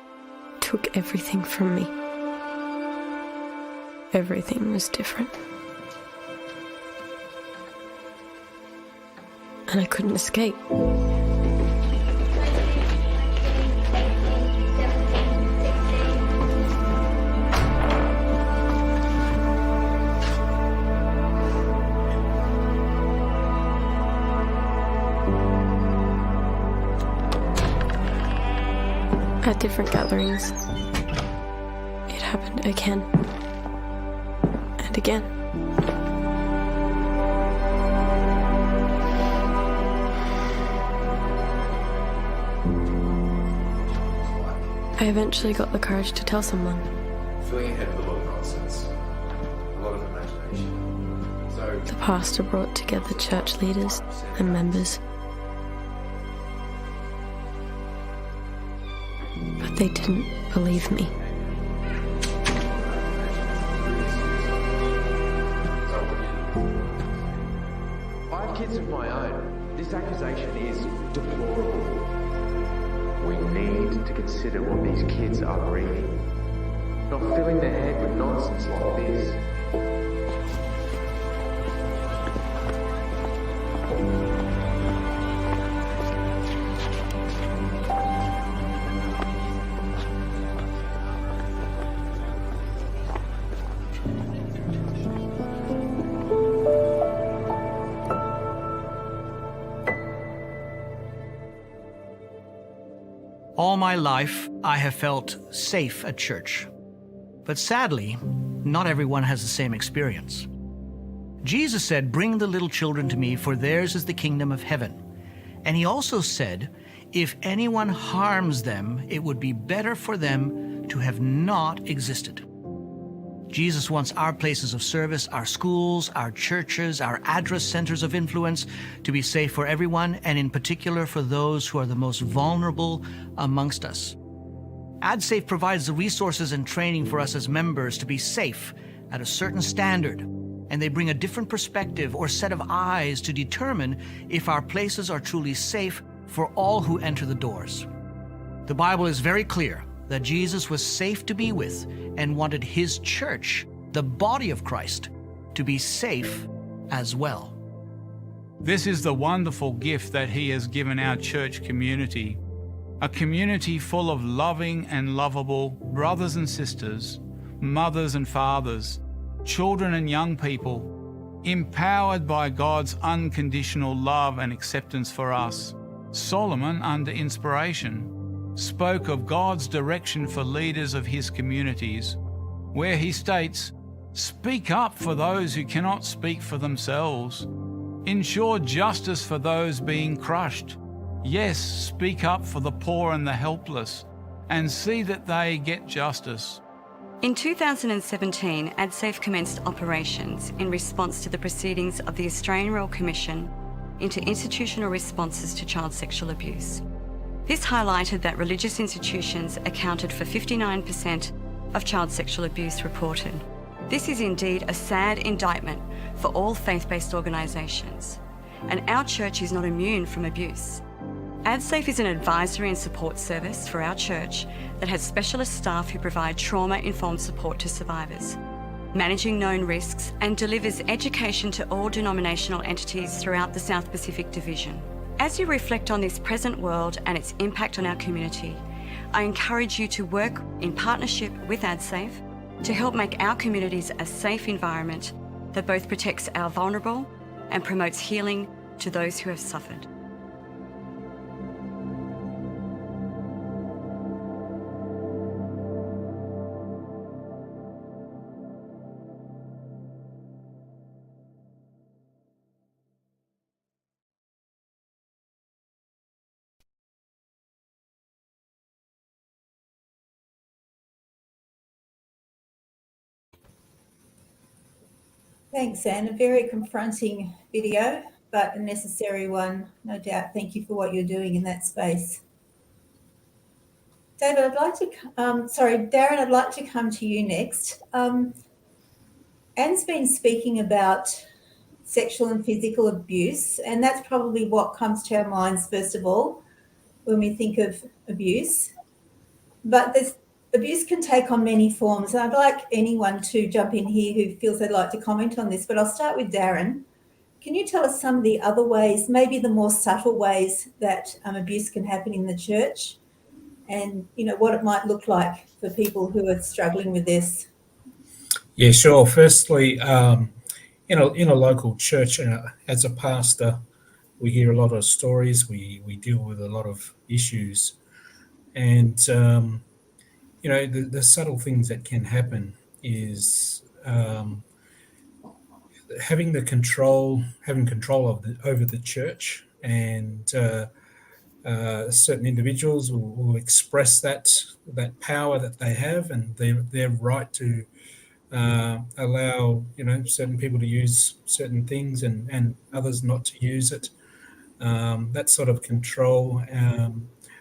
took everything from me. Everything was different. And I couldn't escape. At different gatherings, it happened again and again. I eventually got the courage to tell someone. Filling your head with a lot of nonsense, a lot of imagination. So The pastor brought together church leaders and members. But they didn't believe me. I have kids of my own. This accusation is deplorable. We need to consider what these kids are bringing. Not filling their head with nonsense like this. All my life, I have felt safe at church. But sadly, not everyone has the same experience. Jesus said, "Bring the little children to me, for theirs is the kingdom of heaven." And he also said, "If anyone harms them, it would be better for them to have not existed." Jesus wants our places of service, our schools, our churches, our address centers of influence to be safe for everyone, and in particular for those who are the most vulnerable amongst us. AdSafe provides the resources and training for us as members to be safe at a certain standard, and they bring a different perspective or set of eyes to determine if our places are truly safe for all who enter the doors. The Bible is very clear that Jesus was safe to be with and wanted his church, the body of Christ, to be safe as well. This is the wonderful gift that he has given our church community, a community full of loving and lovable brothers and sisters, mothers and fathers, children and young people, empowered by God's unconditional love and acceptance for us. Solomon, under inspiration, spoke of God's direction for leaders of his communities, where he states, "Speak up for those who cannot speak for themselves. Ensure justice for those being crushed. Yes, speak up for the poor and the helpless, and see that they get justice." In 2017, AdSafe commenced operations in response to the proceedings of the Australian Royal Commission into institutional responses to child sexual abuse. This highlighted that religious institutions accounted for 59% of child sexual abuse reported. This is indeed a sad indictment for all faith-based organisations, and our church is not immune from abuse. AdSafe is an advisory and support service for our church that has specialist staff who provide trauma-informed support to survivors, managing known risks, and delivers education to all denominational entities throughout the South Pacific Division. As you reflect on this present world and its impact on our community, I encourage you to work in partnership with AdSafe to help make our communities a safe environment that both protects our vulnerable and promotes healing to those who have suffered. Thanks, Anne. A very confronting video, but a necessary one, no doubt. Thank you for what you're doing in that space. David, Darren, I'd like to come to you next. Anne's been speaking about sexual and physical abuse, and that's probably what comes to our minds first of all when we think of abuse. But abuse can take on many forms, and I'd like anyone to jump in here who feels they'd like to comment on this, but I'll start with Darren. Can you tell us some of the other ways, maybe the more subtle ways that abuse can happen in the church, and what it might look like for people who are struggling with this? Yeah, sure. Firstly, in a local church, as a pastor, we hear a lot of stories. We deal with a lot of issues, And the subtle things that can happen is having control over the church, and certain individuals will express that power that they have, and their right to allow certain people to use certain things and others not to use it. That sort of control,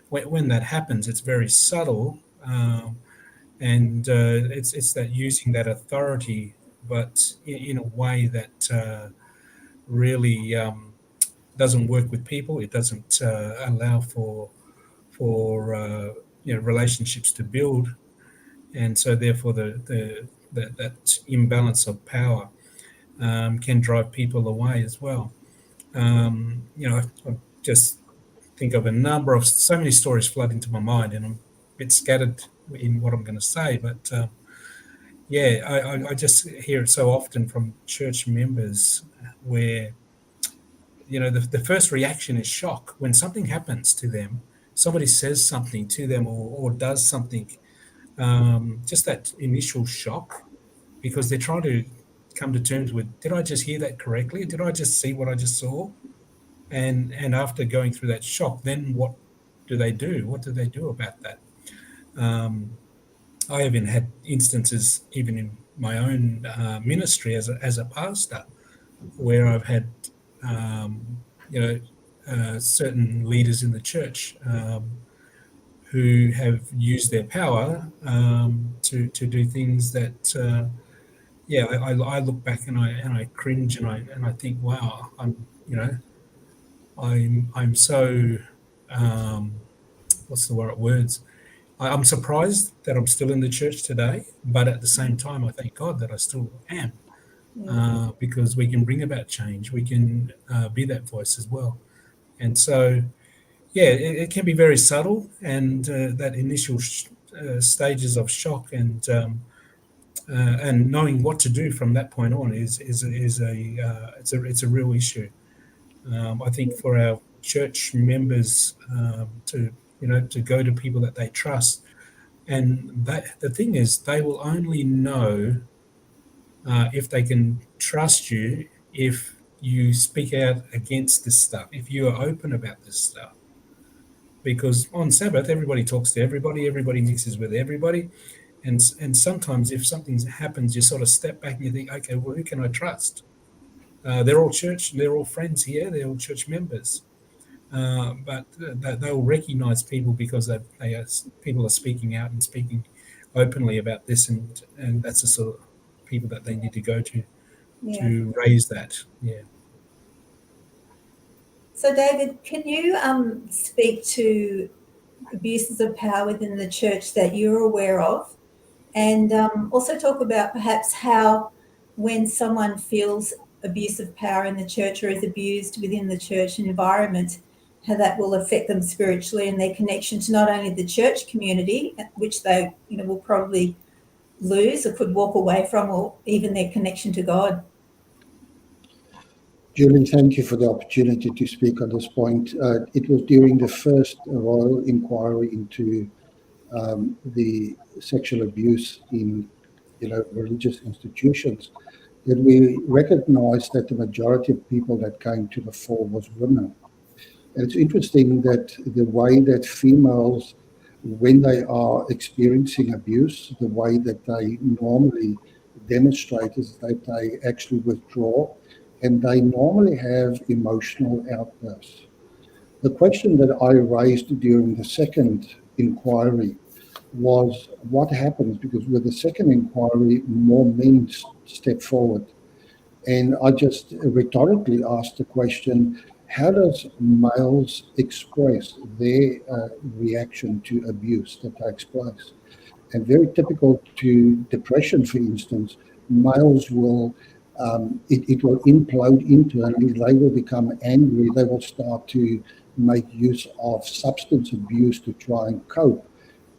when that happens, it's very subtle, and it's that using that authority, but in a way that really doesn't work with people. It doesn't allow for relationships to build, and so therefore that imbalance of power can drive people away as well. I just think of so many stories flood into my mind, and I'm a bit scattered in what I'm going to say, but I just hear it so often from church members where the first reaction is shock when something happens to them. Somebody says something to them or does something, just that initial shock, because they're trying to come to terms with, did I just hear that correctly? Did I just see what I just saw? And after going through that shock, then what do they do? What do they do about that? I even had instances, even in my own ministry as a pastor, where I've had certain leaders in the church who have used their power to do things that I look back and I cringe and I think, wow, I'm so what's the words? I'm surprised that I'm still in the church today, but at the same time, I thank God that I still am, because we can bring about change. We can be that voice as well. And so, it can be very subtle, and that initial stages of shock and knowing what to do from that point on is a real issue. I think for our church members to go to people that they trust, and the thing is, they will only know if they can trust you if you speak out against this stuff, if you are open about this stuff. Because on Sabbath, everybody talks to everybody mixes with everybody, and sometimes if something happens, you sort of step back and you think, okay, well, who can I trust? They're all church, they're all friends here, they're all church members. But they'll recognize people because people are speaking out and speaking openly about this, and that's the sort of people that they need to go to raise that. Yeah. So, David, can you speak to abuses of power within the church that you're aware of, and also talk about perhaps how, when someone feels abuse of power in the church or is abused within the church environment, how that will affect them spiritually and their connection to not only the church community, which they will probably lose or could walk away from, or even their connection to God. Julie, thank you for the opportunity to speak on this point. It was during the first royal inquiry into the sexual abuse in religious institutions that we recognized that the majority of people that came to the fore was women. And it's interesting that the way that females, when they are experiencing abuse, the way that they normally demonstrate is that they actually withdraw, and they normally have emotional outbursts. The question that I raised during the second inquiry was what happens, because with the second inquiry, more men step forward. And I just rhetorically asked the question, how does males express their reaction to abuse that takes place? And very typical to depression, for instance, males will, it will implode internally. They will become angry. They will start to make use of substance abuse to try and cope.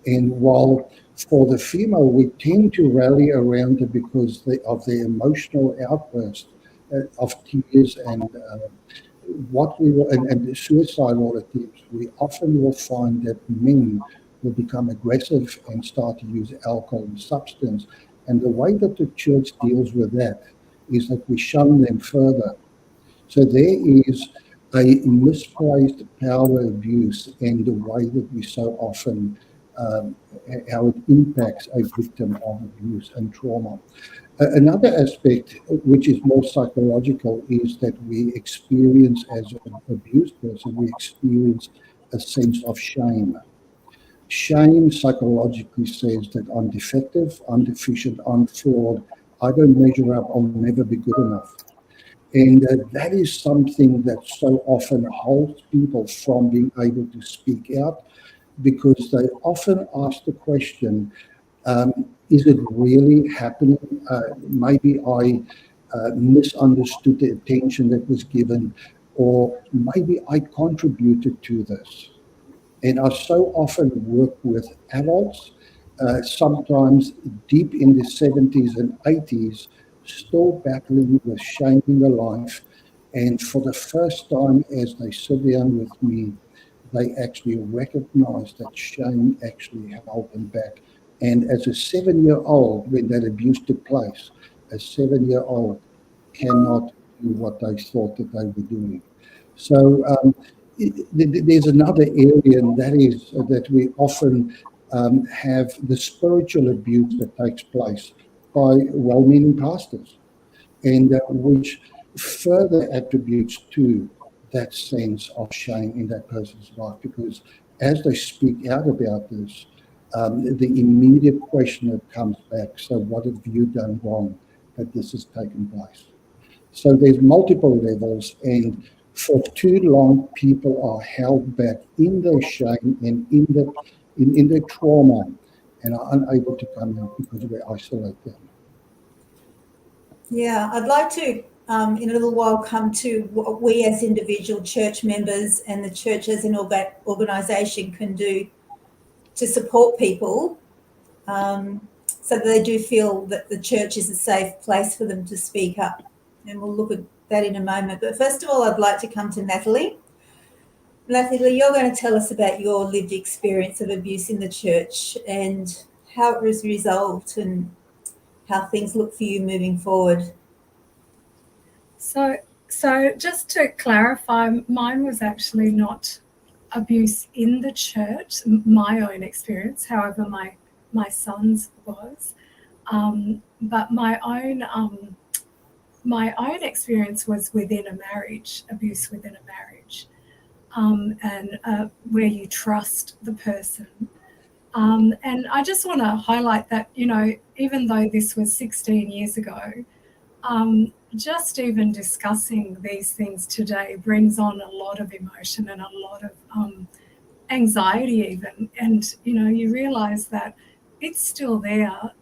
And while for the female, we tend to rally around it because of their emotional outburst of tears and what we will, and the suicidal attempts, we often will find that men will become aggressive and start to use alcohol and substance. And the way that the church deals with that is that we shun them further. So there is a misplaced power abuse and the way that we so often, how it impacts a victim of abuse and trauma. Another aspect, which is more psychological, is that we experience, as an abused person, we experience a sense of shame. Shame psychologically says that I'm defective, I'm deficient, I'm flawed, I don't measure up, I'll never be good enough. And that is something that so often holds people from being able to speak out, because they often ask the question, is it really happening? Maybe I misunderstood the attention that was given, or maybe I contributed to this. And I so often work with adults, sometimes deep in the 70s and 80s, still battling with shame in their life. And for the first time, as they sit down with me, they actually recognize that shame actually held them back. And as a 7-year-old, when that abuse took place, a 7-year-old cannot do what they thought that they were doing. So there's another area, and that is that we often have the spiritual abuse that takes place by well-meaning pastors, and which further attributes to that sense of shame in that person's life, because as they speak out about this, the immediate question that comes back, so what have you done wrong that this has taken place? So there's multiple levels, and for too long, people are held back in their shame and in their trauma, and are unable to come out because we isolate them. Yeah, I'd like to, in a little while, come to what we as individual church members and the church as an organisation can do to support people, so that they do feel that the church is a safe place for them to speak up. And we'll look at that in a moment. But first of all, I'd like to come to Natalie. Natalie, you're going to tell us about your lived experience of abuse in the church and how it was resolved and how things look for you moving forward. So just to clarify, mine was actually not abuse in the church, my own experience. However, my son's was, but my own experience was within a marriage, abuse within a marriage, and where you trust the person. And I just want to highlight that, even though this was 16 years ago, just even discussing these things today brings on a lot of emotion and a lot of anxiety even. And, you realize that it's still there.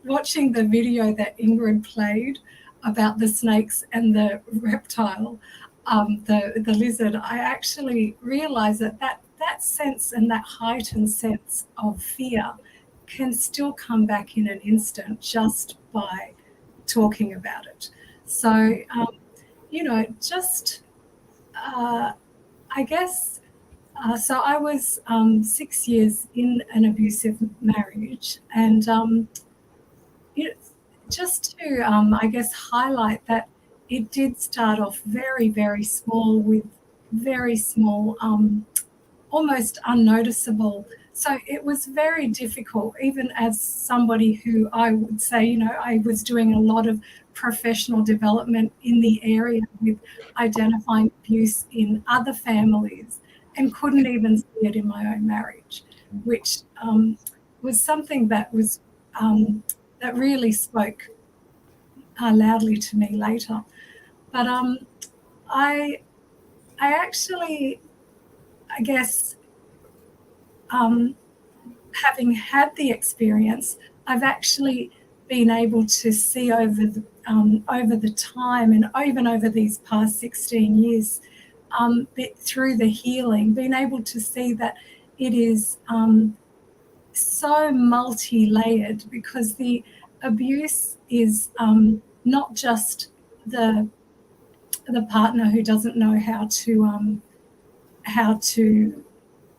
Watching the video that Ingrid played about the snakes and the reptile, the lizard, I actually realized that sense and that heightened sense of fear can still come back in an instant just by talking about it. So, I guess, so I was 6 years in an abusive marriage, and just to, I guess, highlight that it did start off very, very small with very small, almost unnoticeable. So it was very difficult, even as somebody who I would say, I was doing a lot of professional development in the area with identifying abuse in other families, and couldn't even see it in my own marriage, which was something that was that really spoke loudly to me later. But I actually, I guess, having had the experience, I've actually been able to see over the time, and even over these past 16 years, through the healing, been able to see that it is so multi-layered, because the abuse is not just the partner who doesn't know how to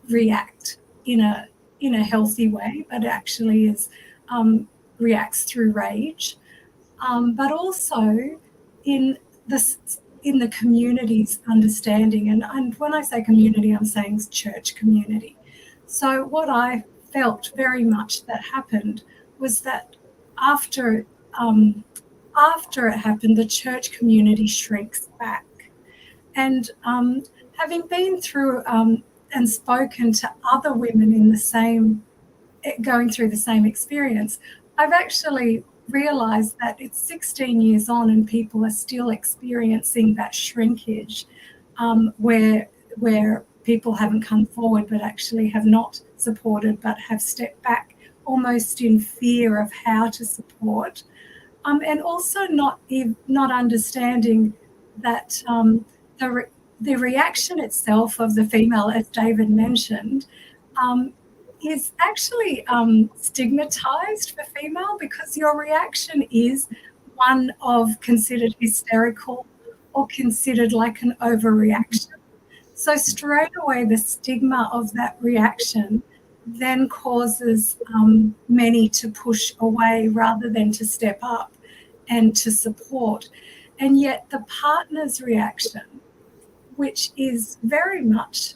react in a healthy way, but actually is reacts through rage. But also in the community's understanding. And when I say community, I'm saying church community. So what I felt very much that happened was that after it happened, the church community shrinks back. And having been through and spoken to other women in the same, going through the same experience, I've actually realized that it's 16 years on and people are still experiencing that shrinkage, where people haven't come forward but actually have not supported but have stepped back almost in fear of how to support, and also not understanding that the reaction itself of the female, as David mentioned, is actually stigmatized for female, because your reaction is one of considered hysterical or considered like an overreaction. So straight away, the stigma of that reaction then causes many to push away rather than to step up and to support. And yet the partner's reaction, which is very much,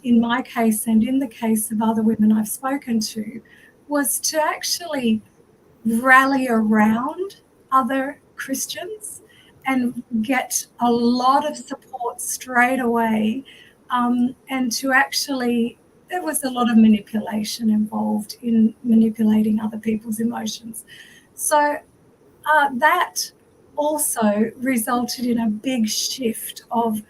in my case and in the case of other women I've spoken to, was to actually rally around other Christians and get a lot of support straight away, and to actually, there was a lot of manipulation involved in manipulating other people's emotions. So that also resulted in a big shift of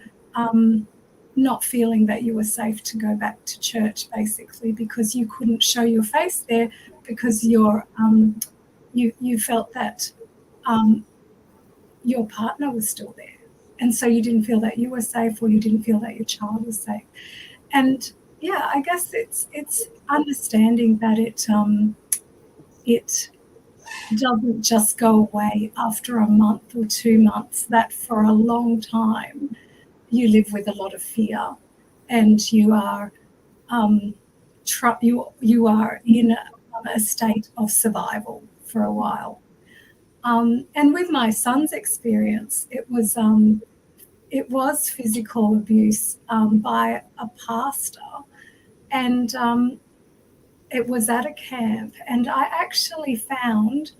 not feeling that you were safe to go back to church, basically, because you couldn't show your face there because you felt that your partner was still there. And so you didn't feel that you were safe, or you didn't feel that your child was safe. And yeah, I guess it's understanding that it doesn't just go away after a month or 2 months, that for a long time you live with a lot of fear, and you are you are in a state of survival for a while. And with my son's experience, it was physical abuse by a pastor, and it was at a camp. And I actually found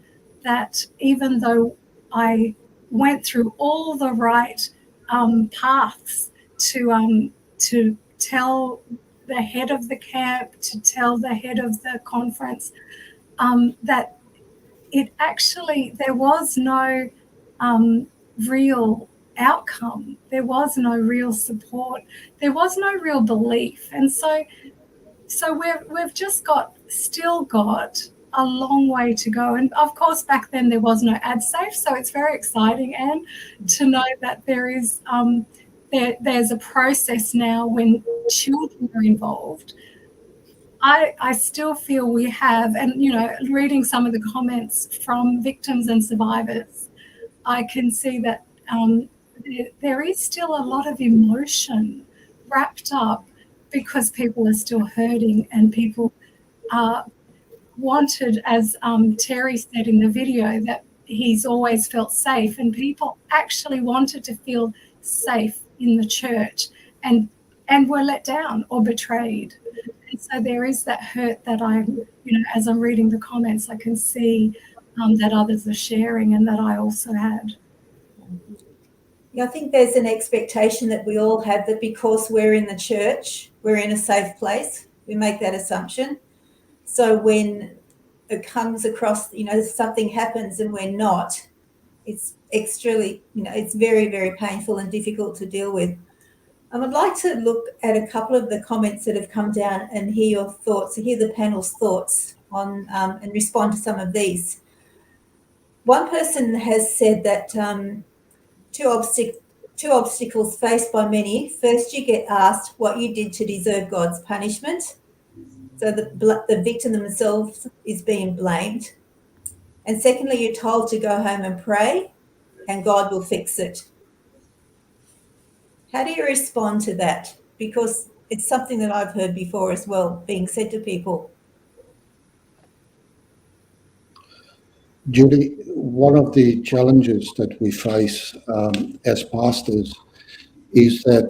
that even though I went through all the right paths to tell the head of the camp, to tell the head of the conference, that it actually, there was no real outcome. There was no real support. There was no real belief. And so we've just still got a long way to go. And of course, back then there was no AdSafe, so it's very exciting, Anne, to know that there is there's a process now when children are involved. I still feel we have, and reading some of the comments from victims and survivors, I can see that there is still a lot of emotion wrapped up, because people are still hurting, and people wanted, as Terry said in the video, that he's always felt safe, and people actually wanted to feel safe in the church and were let down or betrayed. And so there is that hurt that as I'm reading the comments, I can see that others are sharing, and that I also had. Yeah, I think there's an expectation that we all have, that because we're in the church, we're in a safe place. We make that assumption. So when it comes across, something happens and we're not, it's extremely, it's very, very painful and difficult to deal with. I'd like to look at a couple of the comments that have come down and hear your thoughts, hear the panel's thoughts on and respond to some of these. One person has said that two obstacles faced by many. First, you get asked what you did to deserve God's punishment. So the victim themselves is being blamed. And secondly, you're told to go home and pray, and God will fix it. How do you respond to that? Because it's something that I've heard before as well, being said to people. Julie, one of the challenges that we face as pastors is that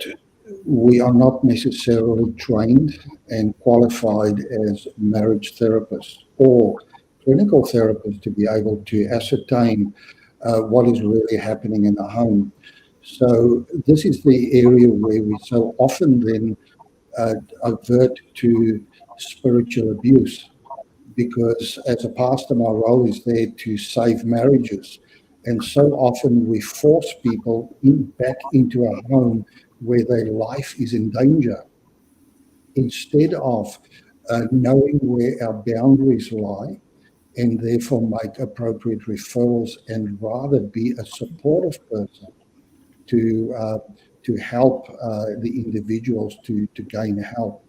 we are not necessarily trained and qualified as marriage therapists or clinical therapists to be able to ascertain what is really happening in the home. So this is the area where we so often then avert to spiritual abuse, because as a pastor, my role is there to save marriages. And so often we force people back into a home where their life is in danger, instead of knowing where our boundaries lie and therefore make appropriate referrals and rather be a supportive person to help the individuals to gain help.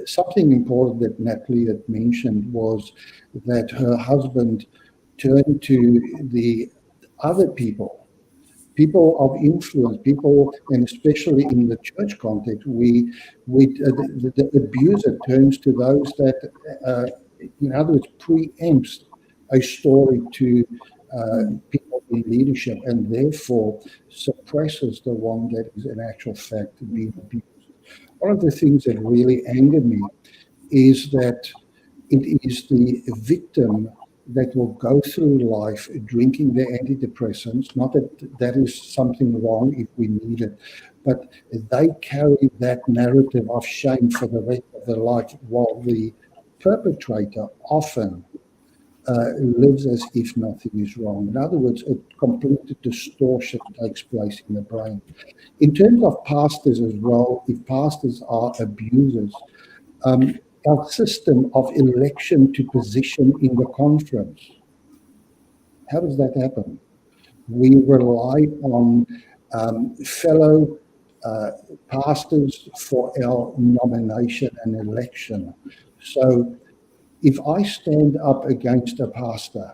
Something important that Natalie had mentioned was that her husband turned to the other people of influence, people, and especially in the church context, the abuser turns to those that, in other words, preempts a story to people in leadership and therefore suppresses the one that is in actual fact being abused. One of the things that really angered me is that it is the victim that will go through life drinking their antidepressants. Not that that is something wrong if we need it, but they carry that narrative of shame for the rest of their life, while the perpetrator often lives as if nothing is wrong. In other words, a complete distortion takes place in the brain. In terms of pastors as well, if pastors are abusers, our system of election to position in the conference, how does that happen? We rely on fellow pastors for our nomination and election. So if I stand up against a pastor,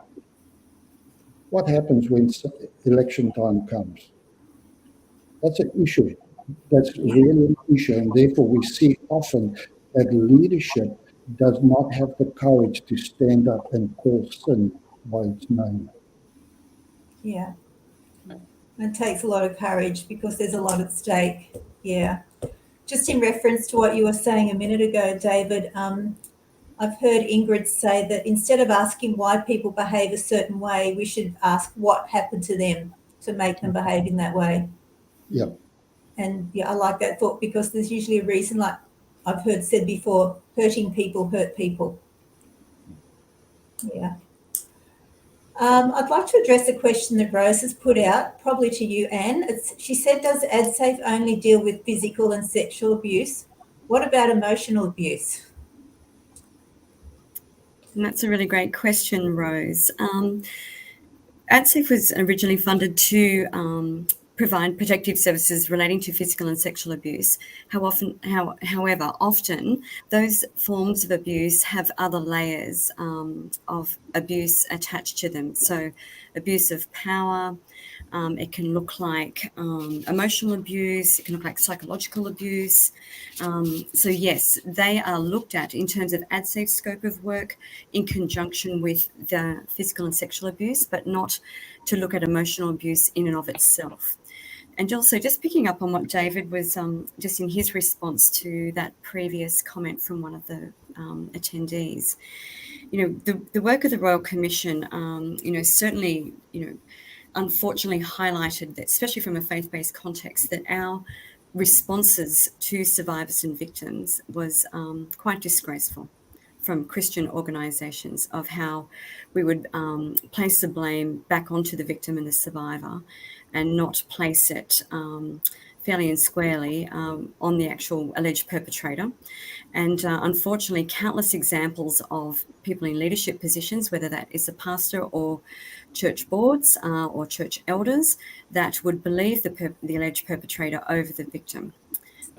what happens when election time comes? That's an issue. That's really an issue. And therefore, we see often that leadership does not have the courage to stand up and call sin by its name. Yeah. It takes a lot of courage because there's a lot at stake. Yeah. Just in reference to what you were saying a minute ago, David, I've heard Ingrid say that instead of asking why people behave a certain way, we should ask what happened to them to make them behave in that way. Yeah. And yeah, I like that thought because there's usually a reason, like I've heard said before, hurting people hurt people. Yeah. I'd like to address a question that Rose has put out, probably to you, Anne. She said, does AdSafe only deal with physical and sexual abuse? What about emotional abuse? And that's a really great question, Rose. AdSafe was originally funded to provide protective services relating to physical and sexual abuse. However, often those forms of abuse have other layers of abuse attached to them. So abuse of power, it can look like emotional abuse, it can look like psychological abuse. So yes, they are looked at in terms of AdSafe's scope of work in conjunction with the physical and sexual abuse, but not to look at emotional abuse in and of itself. And also, just picking up on what David was just in his response to that previous comment from one of the attendees, the work of the Royal Commission, certainly, unfortunately highlighted that, especially from a faith-based context, that our responses to survivors and victims was quite disgraceful from Christian organisations, of how we would place the blame back onto the victim and the survivor and not place it fairly and squarely on the actual alleged perpetrator. And unfortunately, countless examples of people in leadership positions, whether that is a pastor or church boards or church elders, that would believe the alleged perpetrator over the victim.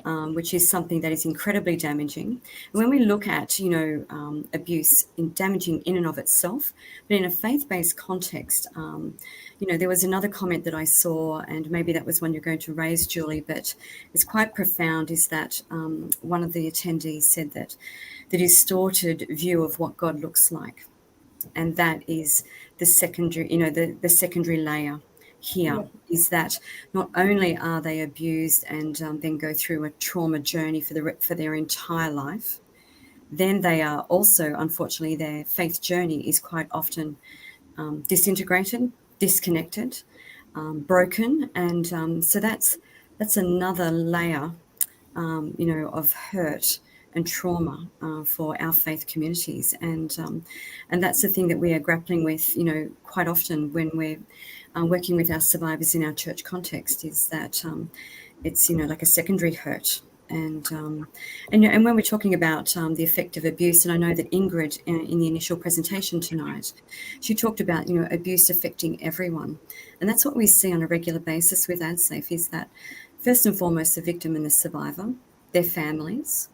which is something that is incredibly damaging. And when we look at, abuse in damaging in and of itself, but in a faith-based context, there was another comment that I saw, and maybe that was one you're going to raise, Julie, but it's quite profound, is that one of the attendees said that the distorted view of what God looks like, and that is the secondary, the secondary layer here, is that not only are they abused and then go through a trauma journey for their entire life, then they are also, unfortunately, their faith journey is quite often disintegrated, disconnected, broken, and so that's another layer, of hurt and trauma for our faith communities, and that's the thing that we are grappling with, quite often when we're working with our survivors in our church context, is that it's like a secondary hurt. And when we're talking about the effect of abuse, and I know that Ingrid in the initial presentation tonight, she talked about abuse affecting everyone, and that's what we see on a regular basis with AdSafe, is that first and foremost the victim and the survivor, their families,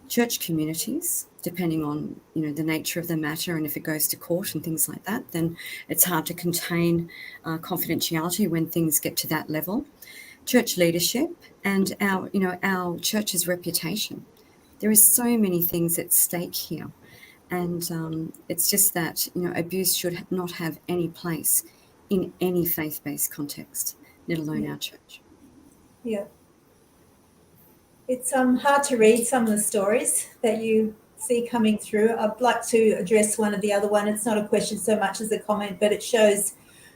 church communities, depending on the nature of the matter, and if it goes to court and things like that, then it's hard to contain confidentiality when things get to that level. Church leadership and our church's reputation. There is so many things at stake here, and it's just that abuse should not have any place in any faith-based context, let alone our church. Yeah. It's hard to read some of the stories that you see coming through. I'd like to address one of the other one. It's not a question so much as a comment, but it shows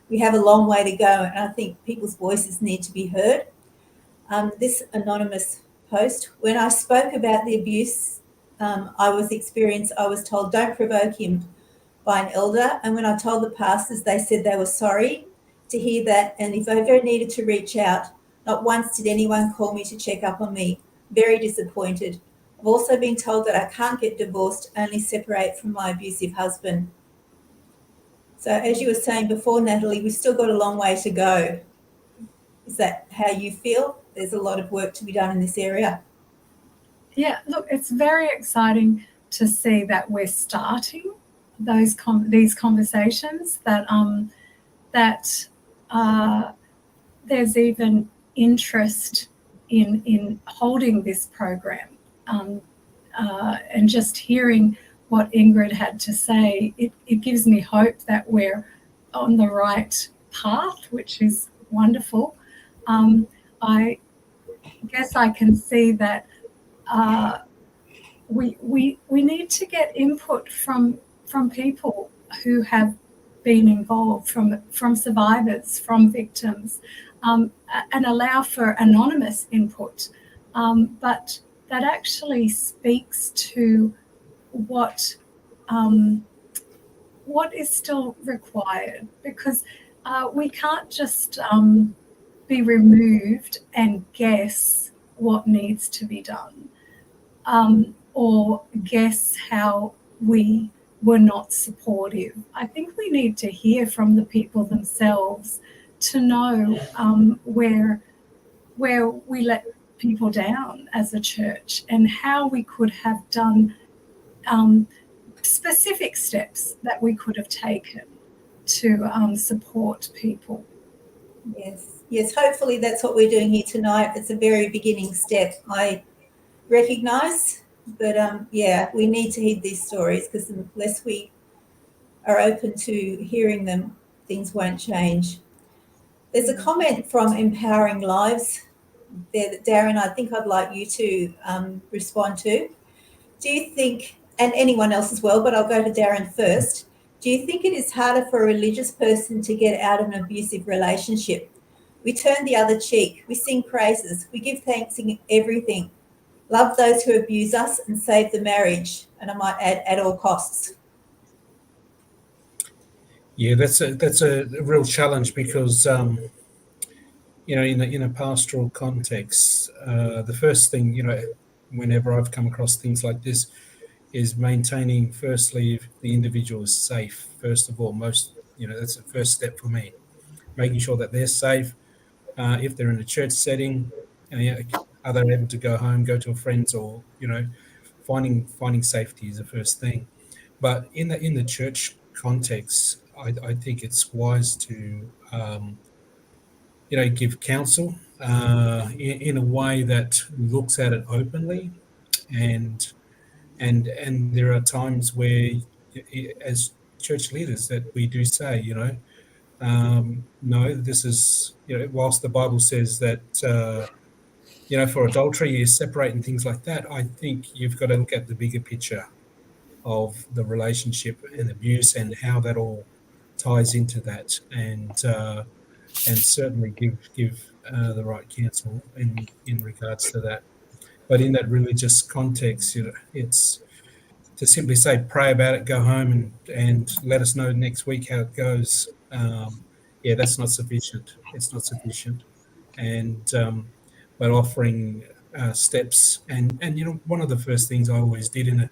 we have a long way to go, and I think people's voices need to be heard. This anonymous post, when I spoke about the abuse I was told, don't provoke him, by an elder. And when I told the pastors, they said they were sorry to hear that, and if I ever needed to reach out, not once did anyone call me to check up on me. Very disappointed. I've also been told that I can't get divorced, only separate from my abusive husband. So as you were saying before, Natalie, we've still got a long way to go. Is that how you feel? There's a lot of work to be done in this area. Yeah, look, it's very exciting to see that we're starting these conversations, that there's even interest in holding this program, and just hearing what Ingrid had to say, it gives me hope that we're on the right path, which is wonderful. I guess I can see that we need to get input from people who have been involved, from survivors, from victims, and allow for anonymous input, but that actually speaks to what is still required, because we can't just be removed and guess what needs to be done, or guess how we were not supportive. I think we need to hear from the people themselves to know where we let people down as a church, and how we could have done specific steps that we could have taken to support people. Yes, hopefully that's what we're doing here tonight. It's a very beginning step, I recognise, but we need to hear these stories, because unless we are open to hearing them, things won't change. There's a comment from Empowering Lives there that, Darren, I think I'd like you to respond to. Do you think, and anyone else as well, but I'll go to Darren first, do you think it is harder for a religious person to get out of an abusive relationship? We turn the other cheek, we sing praises, we give thanks in everything, love those who abuse us and save the marriage, and I might add, at all costs. Yeah, that's a real challenge, because in a pastoral context, the first thing, whenever I've come across things like this, is maintaining, firstly, if the individual is safe. First of all, that's the first step for me, making sure that they're safe. If they're in a church setting, are they able to go home, go to a friend's, or finding safety is the first thing. But in the church context, I think it's wise to give counsel in a way that looks at it openly, and and there are times where, as church leaders, that we do say, no, this is, whilst the Bible says that, for adultery you separate and things like that, I think you've got to look at the bigger picture of the relationship and abuse and how that all ties into that, and certainly give the right counsel in regards to that. But in that religious context, it's to simply say, pray about it, go home, and let us know next week how it goes. Yeah, that's not sufficient. It's not sufficient. And but offering steps, and one of the first things I always did in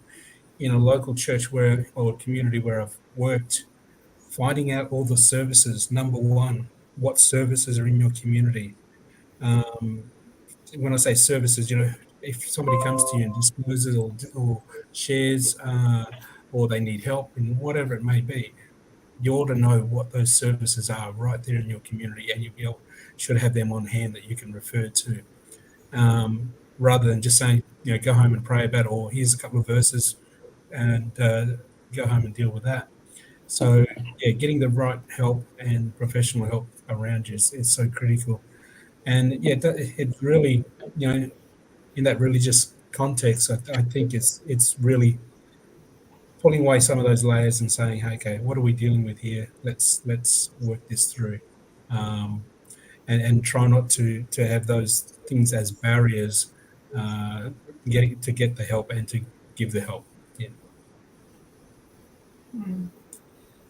a local church or community where I've worked, finding out all the services. Number one, what services are in your community? When I say services, if somebody comes to you and discloses or shares, or they need help in whatever it may be, you ought to know what those services are right there in your community, and should have them on hand that you can refer to, rather than just saying, go home and pray about it, or here's a couple of verses and go home and deal with that. So yeah, getting the right help and professional help around you is so critical. And yeah, it really, in that religious context, I think it's really pulling away some of those layers and saying, hey, okay, what are we dealing with here? Let's work this through, and try not to have those things as barriers, getting to get the help and to give the help. Yeah.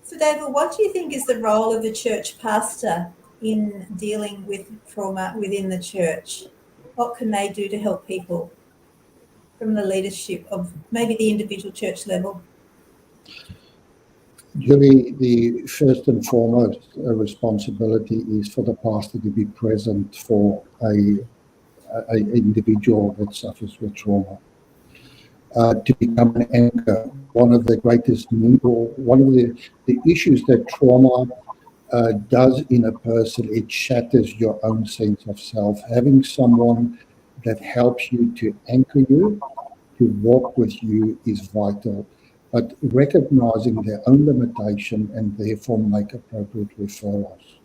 So, David, what do you think is the role of the church pastor in dealing with trauma within the church? What can they do to help people from the leadership of maybe the individual church level? Julie, the first and foremost responsibility is for the pastor to be present for a individual that suffers with trauma. To become an anchor. One of the greatest need, or one of the issues that trauma does in a person, it shatters your own sense of self. Having someone that helps you to anchor you, to walk with you, is vital. But recognizing their own limitation and therefore make appropriate referrals.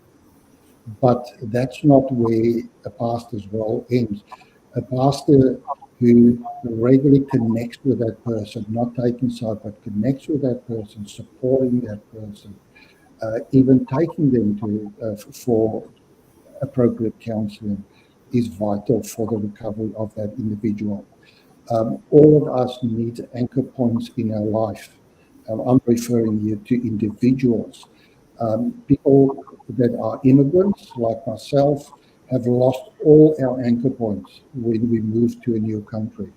But that's not where a pastor's role ends. A pastor who regularly connects with that person, not taking side, but connects with that person, supporting that person, even taking them to for appropriate counselling, is vital for the recovery of that individual. All of us need anchor points in our life. I'm referring here to individuals. People that are immigrants, like myself, have lost all our anchor points when we move to a new country.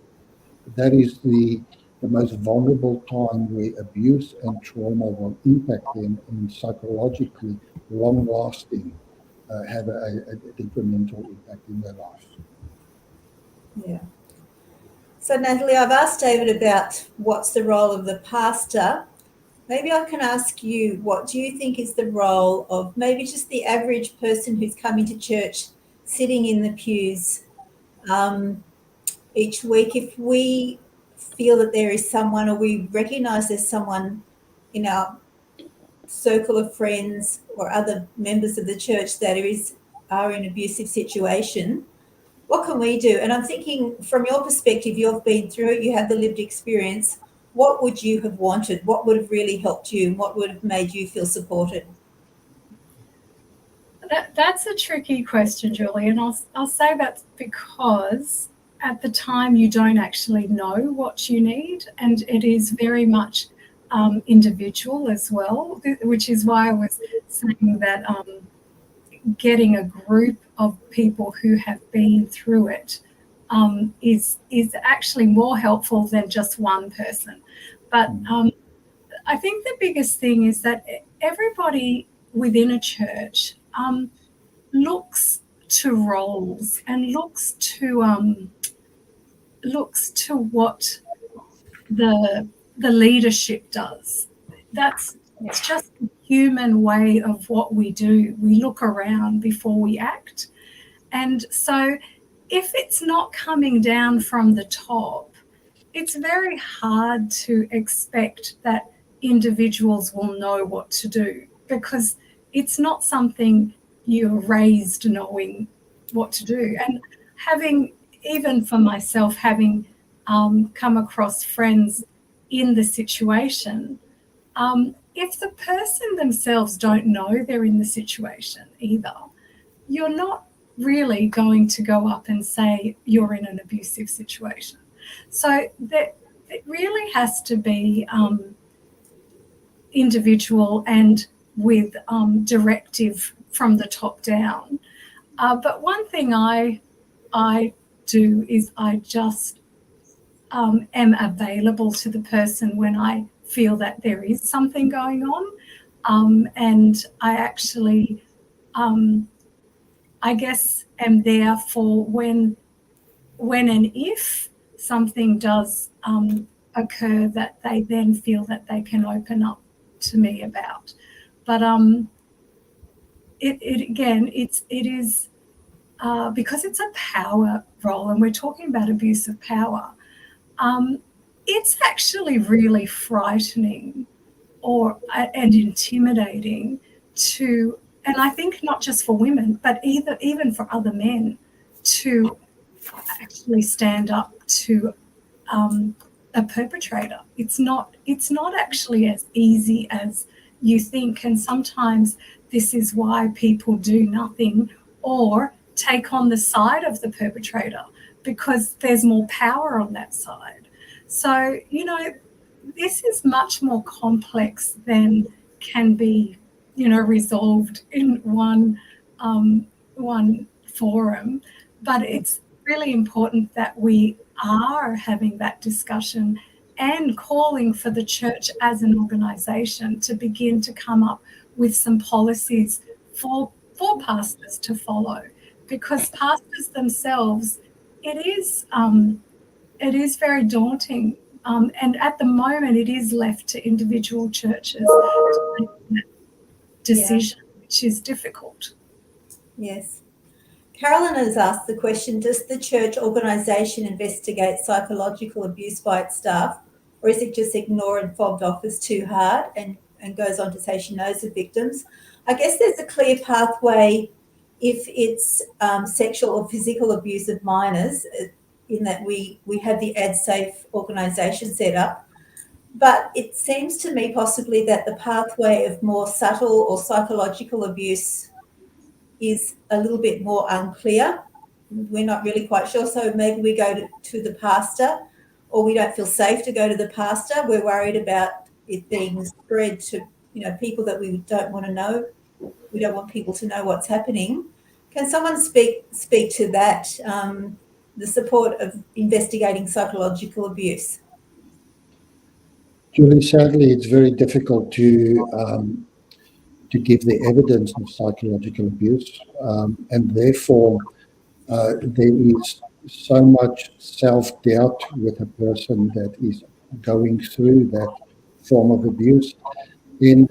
That is the most vulnerable time where abuse and trauma will impact them and psychologically long-lasting have a detrimental impact in their life. Yeah. So, Natalie, I've asked David about what's the role of the pastor. Maybe I can ask you, what do you think is the role of maybe just the average person who's coming to church, sitting in the pews each week? If we feel that there is someone, or we recognise there's someone in our circle of friends or other members of the church that are in an abusive situation, what can we do? And I'm thinking, from your perspective, you've been through it, you have the lived experience. What would you have wanted? What would have really helped you? And what would have made you feel supported? That's a tricky question, Julie, and I'll say that's because at the time you don't actually know what you need, and it is very much individual as well, which is why I was saying that getting a group of people who have been through it is actually more helpful than just one person. But I think the biggest thing is that everybody within a church looks to roles and looks to what the leadership does. It's just a human way of what we do. We look around before we act. And so if it's not coming down from the top, it's very hard to expect that individuals will know what to do, because it's not something you're raised knowing what to do. And having, even for myself, having come across friends in the situation, if the person themselves don't know they're in the situation either, you're not really going to go up and say you're in an abusive situation. So that it really has to be individual and with directive from the top down. But one thing I do is I just am available to the person when I feel that there is something going on, and I actually I guess am there for when and if something does occur that they then feel that they can open up to me about. But it is because it's a power role, and we're talking about abuse of power. It's actually really frightening and intimidating to, and I think not just for women, but even for other men, to actually stand up to a perpetrator. It's not actually as easy as you think, and sometimes this is why people do nothing or take on the side of the perpetrator, because there's more power on that side. So, this is much more complex than can be, resolved in one forum. But it's really important that we are having that discussion and calling for the church as an organisation to begin to come up with some policies for pastors to follow, because pastors themselves, it is very daunting. And at the moment, it is left to individual churches to make that decision, which is difficult. Yes. Carolyn has asked the question, does the church organisation investigate psychological abuse by its staff, or is it just ignored and fobbed off as too hard, and goes on to say she knows the victims? I guess there's a clear pathway if it's sexual or physical abuse of minors, in that we have the AdSafe organisation set up. But it seems to me possibly that the pathway of more subtle or psychological abuse is a little bit more unclear. We're not really quite sure. So maybe we go to the pastor, or we don't feel safe to go to the pastor. We're worried about it being spread to, people that we don't want to know. We don't want people to know what's happening. Can someone speak to that, the support of investigating psychological abuse? Julie, sadly, it's very difficult to give the evidence of psychological abuse, and therefore there is so much self-doubt with a person that is going through that form of abuse. And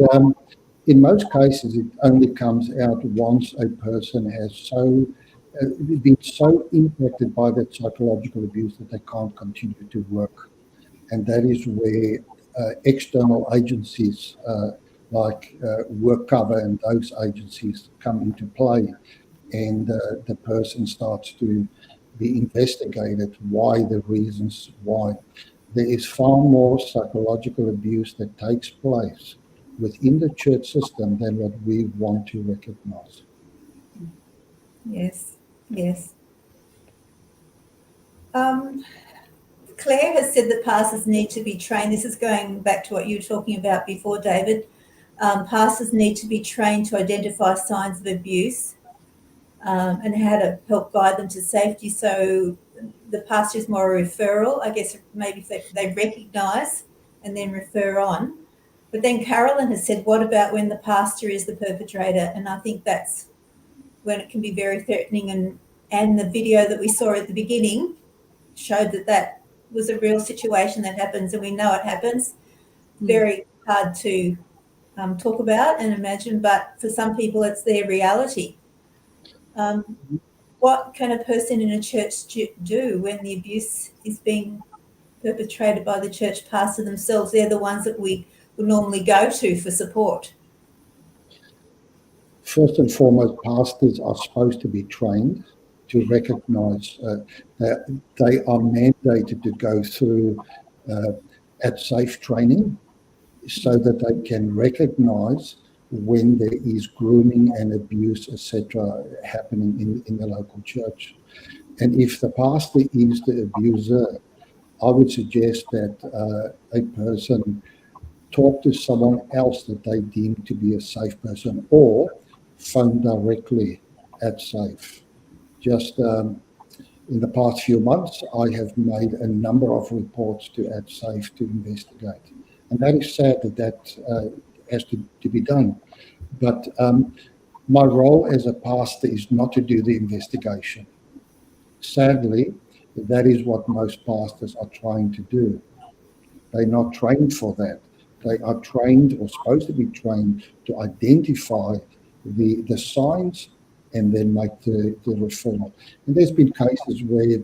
in most cases, it only comes out once a person has been so impacted by that psychological abuse that they can't continue to work. And that is where external agencies like WorkCover and those agencies come into play, and the person starts to be investigated, why, the reasons why. There is far more psychological abuse that takes place within the church system than what we want to recognize. Yes. Claire has said that pastors need to be trained. This is going back to what you were talking about before, David. Pastors need to be trained to identify signs of abuse and how to help guide them to safety. So the pastor is more a referral, I guess. Maybe they recognise and then refer on. But then Carolyn has said, what about when the pastor is the perpetrator? And I think that's when it can be very threatening, and the video that we saw at the beginning showed that was a real situation that happens, and we know it happens. Very hard to talk about and imagine, but for some people it's their reality. What can a person in a church do when the abuse is being perpetrated by the church pastor themselves? They're the ones that we would normally go to for support. First and foremost, pastors are supposed to be trained to recognise that they are mandated to go through safe training so that they can recognise when there is grooming and abuse, etc., happening in the local church. And if the pastor is the abuser, I would suggest that a person talk to someone else that they deem to be a safe person, or phone directly at SAFE. Just in the past few months, I have made a number of reports to AdSafe to investigate. And that is sad that has to be done. But my role as a pastor is not to do the investigation. Sadly, that is what most pastors are trying to do. They're not trained for that. They are trained, or supposed to be trained, to identify the signs and then make the referral. And there's been cases where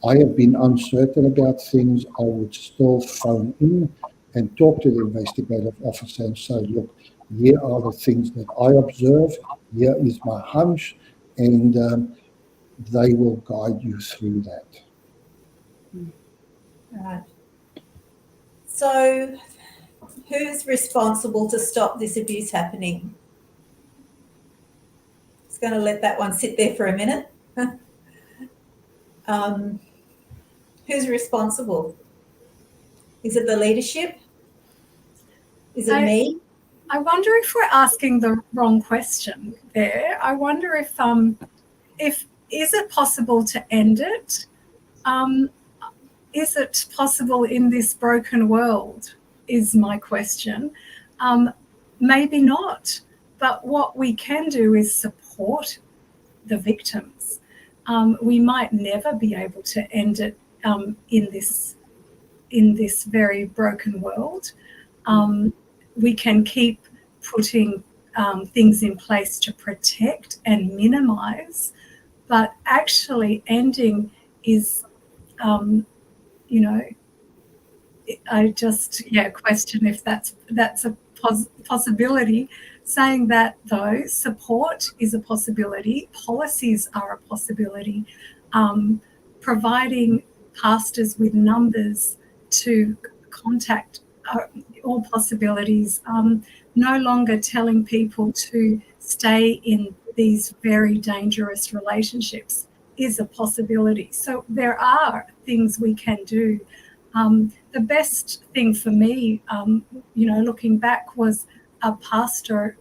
I have been uncertain about things. I would still phone in and talk to the investigative officer and say, look, here are the things that I observe, here is my hunch, and they will guide you through that. Right. So who's responsible to stop this abuse happening? Just going to let that one sit there for a minute. Who's responsible? Is it the leadership? Is it me? I wonder if we're asking the wrong question there. I wonder if is it possible to end it? Is it possible in this broken world, is my question. Maybe not, but what we can do is support the victims. We might never be able to end it in this very broken world. We can keep putting things in place to protect and minimize, but actually ending is, I just question if that's a possibility. Saying that, though, support is a possibility, policies are a possibility, providing pastors with numbers to contact all possibilities, no longer telling people to stay in these very dangerous relationships is a possibility. So there are things we can do. The best thing for me, looking back, was a pastor,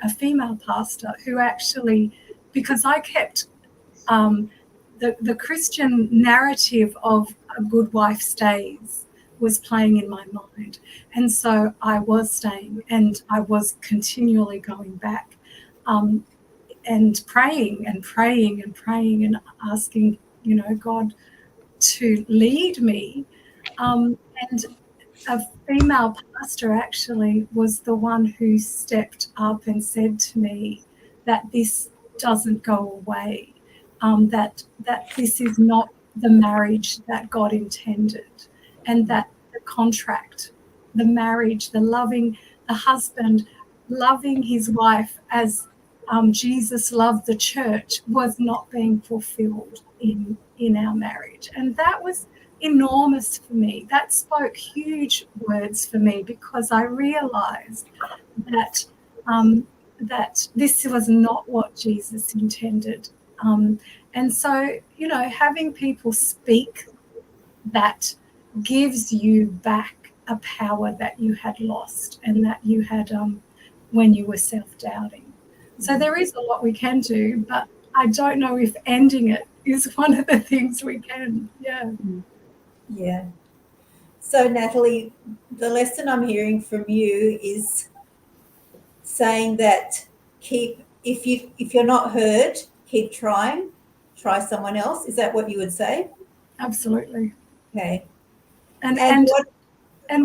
a female pastor, who actually, because I kept the Christian narrative of a good wife stays was playing in my mind. And so I was staying, and I was continually going back and praying and praying and praying and asking, God to lead me. And a female pastor actually was the one who stepped up and said to me that this doesn't go away, that this is not the marriage that God intended, and that the contract, the marriage, the husband loving his wife as Jesus loved the church was not being fulfilled in our marriage. And that was enormous for me. That spoke huge words for me, because I realized that that this was not what Jesus intended. And so, having people speak that gives you back a power that you had lost and that you had when you were self-doubting. So there is a lot we can do, but I don't know if ending it is one of the things we can. Yeah. So Natalie, the lesson I'm hearing from you is saying that if you're not heard, keep trying, try someone else. Is that what you would say? Absolutely. Okay. And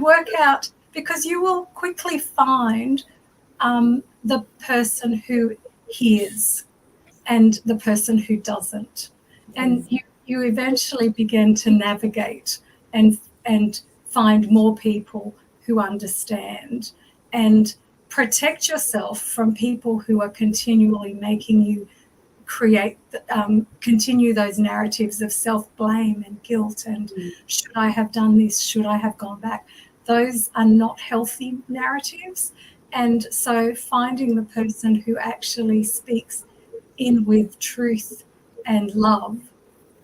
work out, because you will quickly find the person who hears and the person who doesn't. And you eventually begin to navigate and find more people who understand, and protect yourself from people who are continually making you continue those narratives of self-blame and guilt and should I have done this, should I have gone back. Those are not healthy narratives. And so finding the person who actually speaks in with truth and love,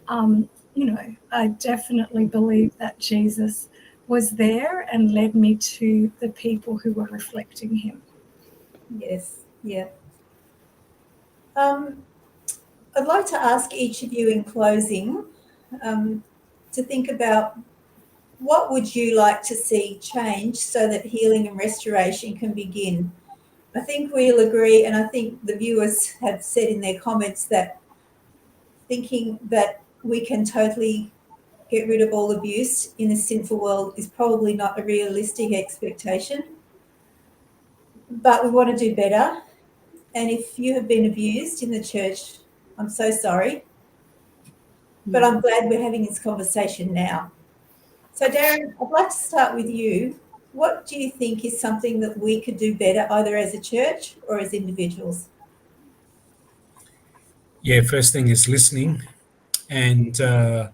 I definitely believe that Jesus was there and led me to the people who were reflecting him. Yes, yeah. I'd like to ask each of you in closing to think about, what would you like to see change so that healing and restoration can begin? I think we'll agree, and I think the viewers have said in their comments that thinking that we can totally get rid of all abuse in a sinful world is probably not a realistic expectation. But we want to do better. And if you have been abused in the church, I'm so sorry. But I'm glad we're having this conversation now. So Darren, I'd like to start with you. What do you think is something that we could do better, either as a church or as individuals? Yeah, first thing is listening, and I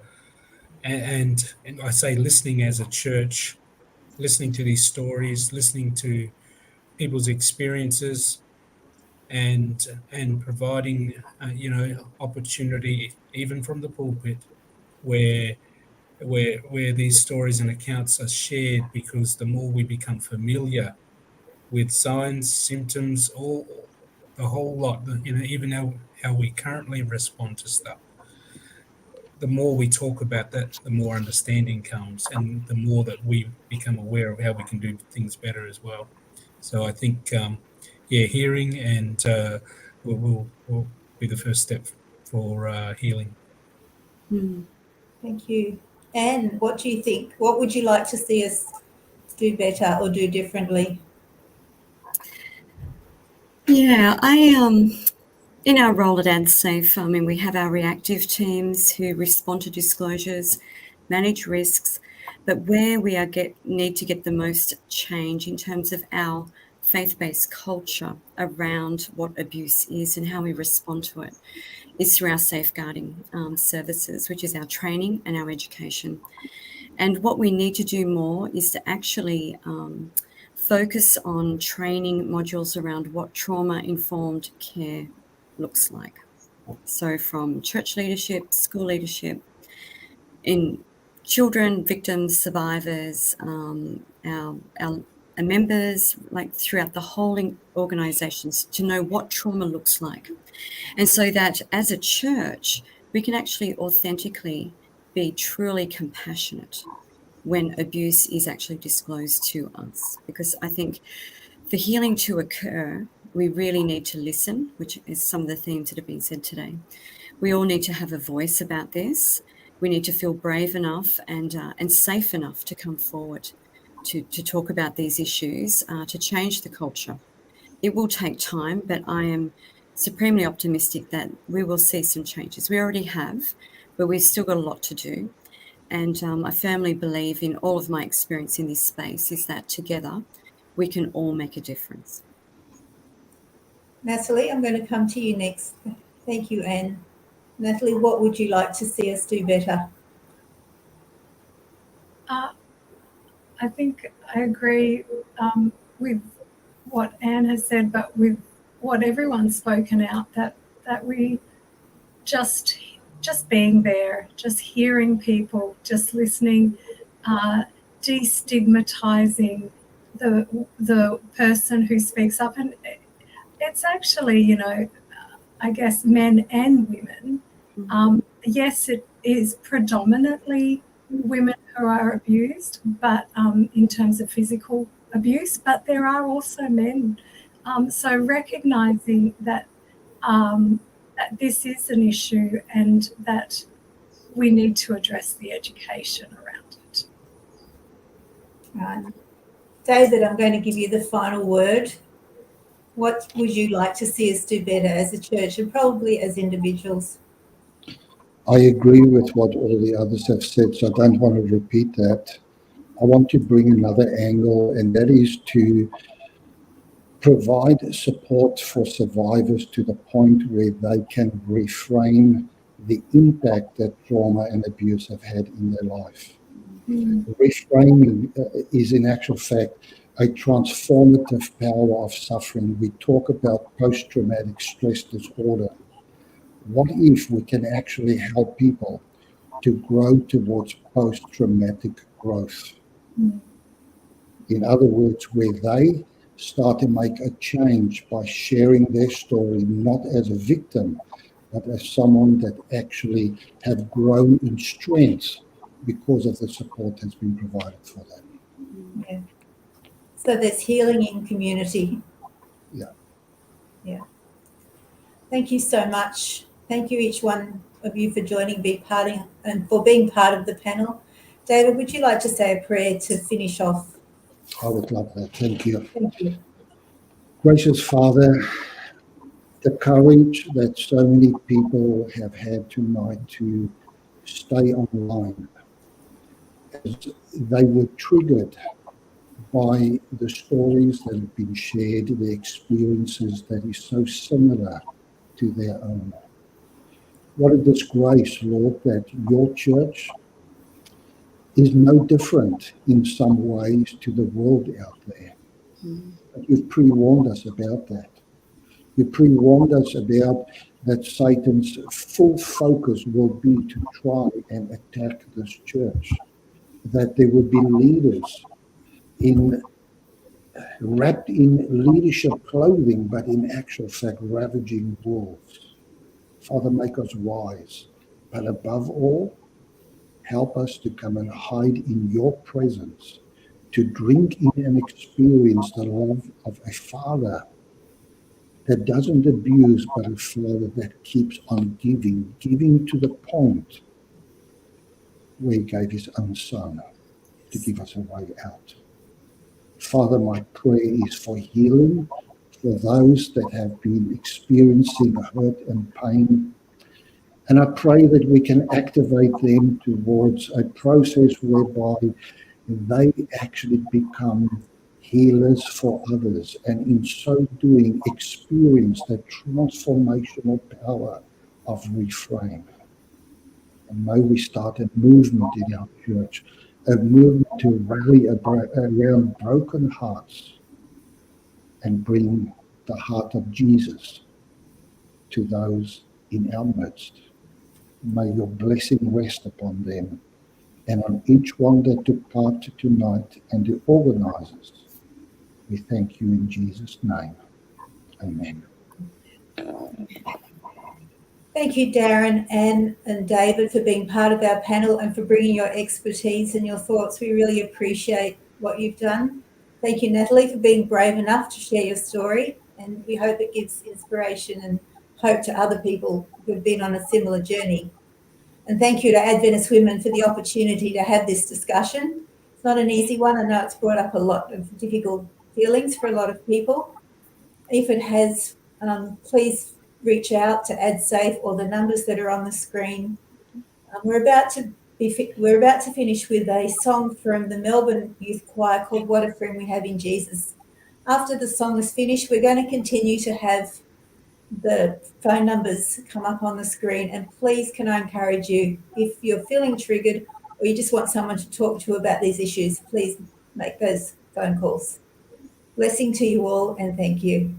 say listening as a church, listening to these stories, listening to people's experiences, and providing opportunity even from the pulpit where these stories and accounts are shared, because the more we become familiar with signs, symptoms, all the whole lot, even how we currently respond to stuff, the more we talk about that, the more understanding comes, and the more that we become aware of how we can do things better as well. So I think, hearing and will be the first step for healing. Thank you. Anne, what do you think? What would you like to see us do better or do differently? Yeah, in our role at AdSafe, we have our reactive teams who respond to disclosures, manage risks, but where we need to get the most change in terms of our faith-based culture around what abuse is and how we respond to it is through our safeguarding services, which is our training and our education. And what we need to do more is to actually focus on training modules around what trauma-informed care looks like. So from church leadership, school leadership, in children, victims, survivors, our members, like throughout the whole organisations, to know what trauma looks like. And so that as a church, we can actually authentically be truly compassionate when abuse is actually disclosed to us. Because I think for healing to occur, we really need to listen, which is some of the themes that have been said today. We all need to have a voice about this. We need to feel brave enough and safe enough to come forward to talk about these issues, to change the culture. It will take time, but I am supremely optimistic that we will see some changes. We already have, but we've still got a lot to do. And I firmly believe in all of my experience in this space is that together we can all make a difference. Natalie, I'm going to come to you next. Thank you, Anne. Natalie, what would you like to see us do better? I think I agree with what Anne has said, but with what everyone's spoken out, that we just being there, just hearing people, just listening, destigmatizing the person who speaks up. And it's actually, I guess men and women. Yes, it is predominantly women who are abused, but in terms of physical abuse, but there are also men. So recognizing that that this is an issue and that we need to address the education around it. Right. David, I'm going to give you the final word. What would you like to see us do better as a church and probably as individuals? I agree with what all the others have said, so I don't want to repeat that. I want to bring another angle, and that is to provide support for survivors to the point where they can reframe the impact that trauma and abuse have had in their life. Reframing is in actual fact a transformative power of suffering. We talk about post-traumatic stress disorder. What if we can actually help people to grow towards post-traumatic growth? In other words, where they start to make a change by sharing their story, not as a victim, but as someone that actually have grown in strength because of the support that's been provided for them. Yeah. So there's healing in community. Yeah. Yeah. Thank you so much. Thank you, each one of you, for joining, and for being part of the panel. David, would you like to say a prayer to finish off? I would love that. Thank you. Thank you. Gracious Father, the courage that so many people have had tonight to stay online, as they were triggered by the stories that have been shared, the experiences that is so similar to their own. What a disgrace, Lord, that your church is no different in some ways to the world out there. But you've pre-warned us about that. You pre-warned us about that Satan's full focus will be to try and attack this church, that there would be leaders wrapped in leadership clothing, but in actual fact ravaging wolves. Father, make us wise, but above all, help us to come and hide in your presence, to drink in and experience the love of a Father that doesn't abuse, but a Father that keeps on giving to the point where he gave his own Son to give us a way out. Father, my prayer is for healing for those that have been experiencing hurt and pain. And I pray that we can activate them towards a process whereby they actually become healers for others, and in so doing experience the transformational power of reframe. And may we start a movement in our church, a movement to rally around broken hearts and bring the heart of Jesus to those in our midst. May your blessing rest upon them and on each one that took part tonight, and the organizers. We thank you in Jesus' name. Amen. Thank you, Darren, Anne, and David, for being part of our panel and for bringing your expertise and your thoughts. We really appreciate what you've done. Thank you, Natalie, for being brave enough to share your story, and we hope it gives inspiration and hope to other people who have been on a similar journey. And thank you to Adventist Women for the opportunity to have this discussion. It's not an easy one. I know it's brought up a lot of difficult feelings for a lot of people. If it has, please reach out to AdSafe or the numbers that are on the screen. We're about to finish with a song from the Melbourne Youth Choir called What a Friend We Have in Jesus. After the song is finished, we're going to continue to have the phone numbers come up on the screen, and please, can I encourage you, if you're feeling triggered or you just want someone to talk to about these issues, please make those phone calls. Blessing to you all, and thank you.